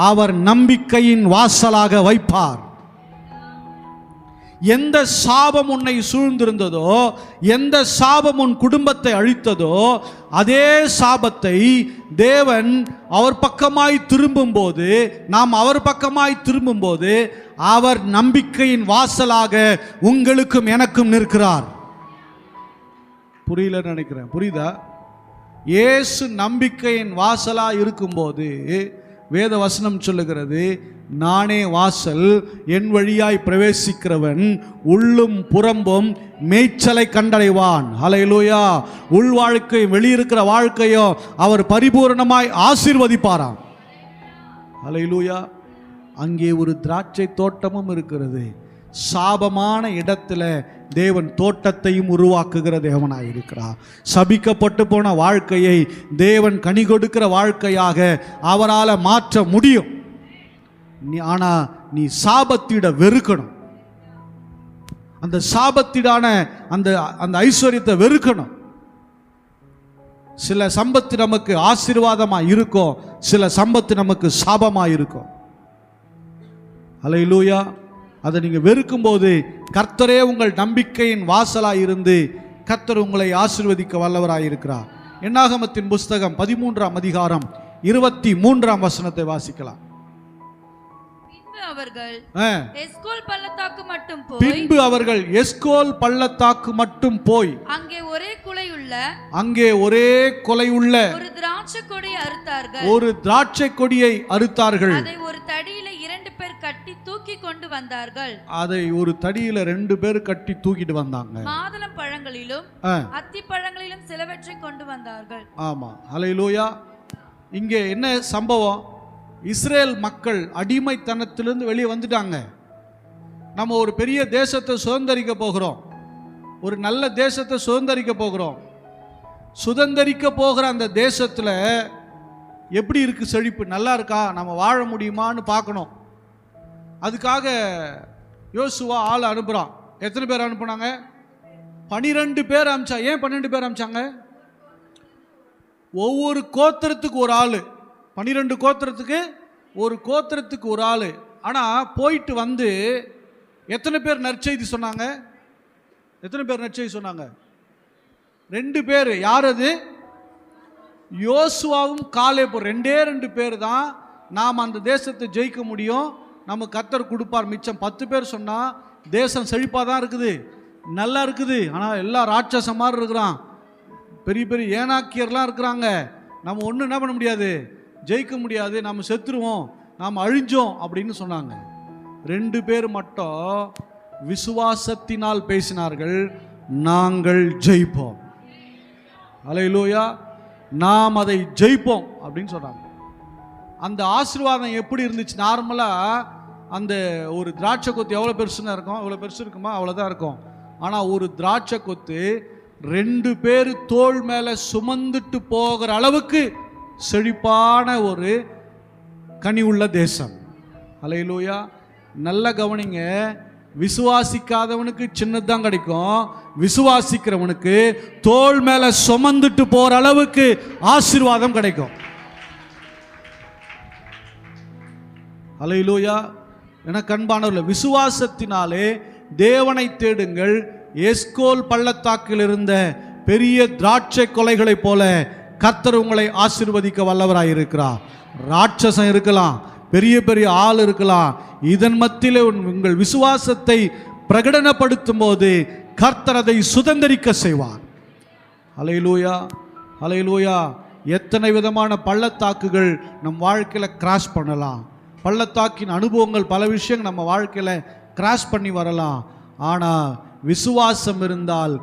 S1: அவர் நம்பிக்கையின் வாசலாக வைப்பார். எந்த சாபம் உன்னை சூழ்ந்திருந்ததோ, எந்த சாபம் உன் குடும்பத்தை அழித்ததோ, அதே சாபத்தை தேவன் அவர் பக்கமாய் திரும்பும்போது, நாம் அவர் பக்கமாய் திரும்பும்போது, அவர் நம்பிக்கையின் வாசலாக உங்களுக்கும் எனக்கும் நிற்கிறார். புரியல நினைக்கிறேன். புரியுதா? இயேசு நம்பிக்கையின் வாசலா இருக்கும்போது வேத வசனம் சொல்லுகிறது, நானே வாசல், என் வழியாய் பிரவேசிக்கிறவன் உள்ளும் புறம்பும் மேய்ச்சலை கண்டடைவான். ஹல்லேலூயா. உள் வாழ்க்கை வெளியிருக்கிற வாழ்க்கையோ அவர் பரிபூர்ணமாய் ஆசீர்வதிப்பாராம். ஹல்லேலூயா. அங்கே ஒரு திராட்சை தோட்டமும் இருக்கிறது. சாபமான இடத்துல தேவன் தோட்டத்தையும் உருவாக்குகிற தேவனாய் இருக்கிறார். சபிக்கப்பட்டு போன வாழ்க்கையை தேவன் கனி கொடுக்கிற வாழ்க்கையாக அவரால் மாற்ற முடியும். ஆனா நீ சாபத்திட வெறுக்கணும். அந்த சாபத்திடான அந்த ஐஸ்வர்யத்தை வெறுக்கணும். சில சம்பத்து நமக்கு ஆசீர்வாதமா இருக்கும், சில சம்பத்து நமக்கு சாபமா இருக்கும். அல்லேலூயா. அதை நீங்க வெறுக்கும் போது கர்த்தரே உங்கள் நம்பிக்கையின் வாசலாய் இருந்து கர்த்தர் உங்களை ஆசீர்வதிக்க வல்லவராய் இருக்கிறார். என்னாகமத்தின் புஸ்தகம் 13ஆம் அதிகாரம் 23ஆம் வசனத்தை வாசிக்கலாம். பின்பு அவர்கள் எஸ்கோல் பள்ளத்தாக்கு மட்டும் போய் அங்கே ஒரே குலையுள்ள ஒரு திராட்சை கொடியை அறுத்தார்கள். அதை ஒரு தடியில 2 பேர் கட்டி தூக்கி கொண்டு வந்தார்கள். அதை ஒரு தடியில 2 பேர் கட்டி தூக்கிட்டு வந்தாங்க. மாதுளம் பழங்களிலும் அத்தி பழங்களிலும் சிலவற்றை கொண்டு வந்தார்கள். ஆமா. ஹல்லேலூயா. இங்கே என்ன சம்பவம்? இஸ்ரேல் மக்கள் அடிமைத்தனத்திலிருந்து வெளியே வந்துட்டாங்க. நம்ம ஒரு பெரிய தேசத்தை சுதந்தரிக்க போகிறோம். ஒரு நல்ல தேசத்தை சுதந்தரிக்க போகிறோம். சுதந்தரிக்க போகிற அந்த தேசத்தில் எப்படி இருக்கு செழிப்பு? நல்லா இருக்கா? நம்ம வாழ முடியுமான்னு பார்க்கணும். அதுக்காக யோசுவா ஆள் அனுப்புகிறான். எத்தனை பேர் அனுப்புனாங்க? 12 பேர் அனுப்பிச்சா. ஏன் 12 பேர் அனுப்பிச்சாங்க? ஒவ்வொரு கோத்திரத்துக்கு ஒரு ஆள். 12 கோத்திரத்துக்கு ஒரு ஆள். ஆனால் போயிட்டு வந்து எத்தனை பேர் நற்செய்தி சொன்னாங்க? எத்தனை பேர் நற்செய்தி சொன்னாங்க? 2 பேர். யார் அது? யோசுவாவும் காலேபும். 2 பேர் தான் நாம் அந்த தேசத்தை ஜெயிக்க முடியும். நம்ம கர்த்தர் கொடுப்பார். மிச்சம் 10 பேர் சொன்னால் தேசம் செழிப்பாக தான் இருக்குது, நல்லா இருக்குது. ஆனால் எல்லாம் ராட்சச மாதிரி இருக்கிறான். பெரிய பெரிய ஏனாக்கியர்லாம் இருக்கிறாங்க. நம்ம ஒன்றும் என்ன பண்ண முடியாது, ஜெயிக்க முடியாது, நம்ம செத்துருவோம், நாம் அழிஞ்சோம் அப்படின்னு சொன்னாங்க. 2 பேர் மட்டும் விசுவாசத்தினால் பேசினார்கள், நாங்கள் ஜெயிப்போம். அல்லேலூயா. நாம் அதை ஜெயிப்போம் அப்படின்னு சொன்னாங்க. அந்த ஆசீர்வாதம் எப்படி இருந்துச்சு? நார்மலாக அந்த ஒரு திராட்சை கொத்து எவ்வளோ பெருசுன்னு இருக்கும்? அவ்வளோ பெருசு இருக்குமா? அவ்வளோதான் இருக்கும். ஆனால் ஒரு திராட்சை கொத்து 2 பேர் தோள் மேலே சுமந்துட்டு போகிற அளவுக்கு செழிப்பான ஒரு கனி உள்ள தேசம். அல்லேலூயா. நல்ல கவனிங்க. விசுவாசிக்காதவனுக்கு சின்னதுதான் கிடைக்கும், விசுவாசிக்கிறவனுக்கு தோள் மேல சுமந்துட்டு போற அளவுக்கு ஆசீர்வாதம் கிடைக்கும். அல்லேலூயா. எனக்கு அன்பானவர்களே, விசுவாசத்தினாலே தேவனை தேடுங்கள். எஸ்கோல் பள்ளத்தாக்கில் இருந்த பெரிய திராட்சை கொலைகளைப் போல கர்த்தர் உங்களை ஆசீர்வதிக்க வல்லவராயிருக்கிறார். ராட்சசம் இருக்கலாம், பெரிய பெரிய ஆள் இருக்கலாம், இதன் மத்தியிலே உங்கள் விசுவாசத்தை பிரகடனப்படுத்தும் போது கர்த்தர் அதை சுதந்தரிக்க செய்வார். அல்லேலூயா, அல்லேலூயா. எத்தனை விதமான பள்ளத்தாக்குகள் நம் வாழ்க்கையில் கிராஸ் பண்ணலாம். பள்ளத்தாக்கின் அனுபவங்கள் பல விஷயங்கள் நம்ம வாழ்க்கையில் கிராஸ் பண்ணி வரலாம். ஆனால் விசுவாசம் இருந்தால்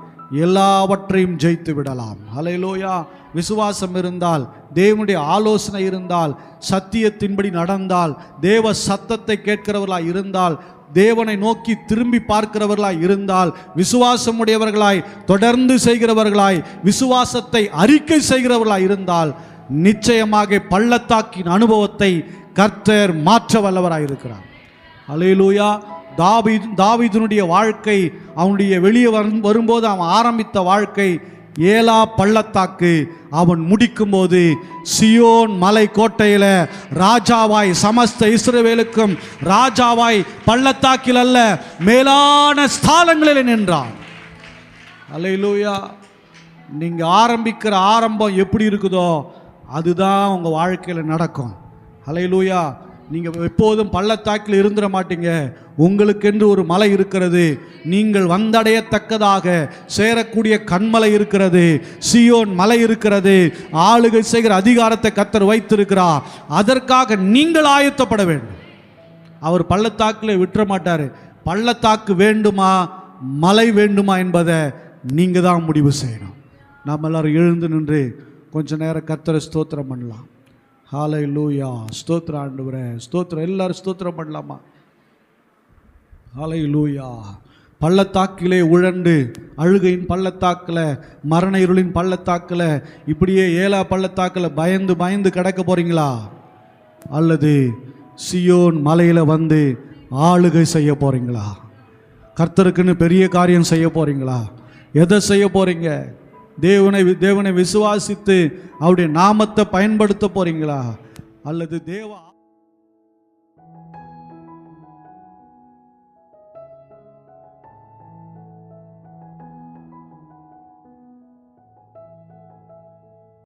S1: எல்லாவற்றையும் ஜெயித்து விடலாம். அல்லேலூயா. விசுவாசம் இருந்தால், தேவனுடைய ஆலோசனை இருந்தால், சத்தியத்தின்படி நடந்தால், தேவ சத்தத்தை கேட்கிறவர்களாய் இருந்தால், தேவனை நோக்கி திரும்பி பார்க்கிறவர்களாய் இருந்தால், விசுவாசம் உடையவர்களாய் தொடர்ந்து செய்கிறவர்களாய், விசுவாசத்தை அறிக்கை செய்கிறவர்களாய் இருந்தால், நிச்சயமாக பள்ளத்தாக்கின் அனுபவத்தை கர்த்தர் மாற்ற வல்லவராய் இருக்கிறார். அல்லேலூயா. தாவீதுனுடைய வாழ்க்கை, அவனுடைய வெளியே வரும்போது அவன் ஆரம்பித்த வாழ்க்கை ஏலா பள்ளத்தாக்கு. அவன் முடிக்கும் போது சியோன் மலை கோட்டையில ராஜாவாய், சமஸ்த இஸ்ரவேலுக்கும் ராஜாவாய், பள்ளத்தாக்கில் அல்ல மேலான ஸ்தானங்களில் நின்றான். அல்லேலூயா. நீங்க ஆரம்பிக்கிற ஆரம்பம் எப்படி இருக்குதோ அதுதான் உங்க வாழ்க்கையில் நடக்கும். அல்லேலூயா. நீங்கள் எப்போதும் பள்ளத்தாக்கில் இருந்துட மாட்டீங்க. உங்களுக்கென்று ஒரு மலை இருக்கிறது, நீங்கள் வந்தடையத்தக்கதாக சேரக்கூடிய கண்மலை இருக்கிறது, சியோன் மலை இருக்கிறது, ஆளுகை செய்கிற அதிகாரத்தை கர்த்தர் வைத்திருக்கிறார். அதற்காக நீங்கள் ஆயத்தப்பட வேண்டும். அவர் பள்ளத்தாக்கில் விட்டுற மாட்டார். பள்ளத்தாக்கு வேண்டுமா மலை வேண்டுமா என்பதை நீங்கள் தான் முடிவு செய்யணும். நாம் எல்லாரும் எழுந்து நின்று கொஞ்ச நேரம் கர்த்தரை ஸ்தோத்திரம் பண்ணலாம். ஹல்லேலூயா. ஸ்தோத்திரம் ஆண்டவரே, ஸ்தோத்திரம். எல்லாரும் ஸ்தோத்திரம் பண்ணலாமா? ஹல்லேலூயா. பள்ளத்தாக்கிலே உழண்டு, அழுகையின் பள்ளத்தாக்கில், மரண இருளின் பள்ளத்தாக்கில், இப்படியே ஏலா பள்ளத்தாக்கில் பயந்து பயந்து கிடக்க போறீங்களா? அல்லது சியோன் மலையில் வந்து ஆளுகை செய்ய போறீங்களா? கர்த்தருக்குன்னு பெரிய காரியம் செய்ய போறீங்களா? எதை செய்ய போறீங்க? தேவனை விசுவாசித்து அவருடைய நாமத்தை பயன்படுத்த போறீங்களா? அல்லது தேவ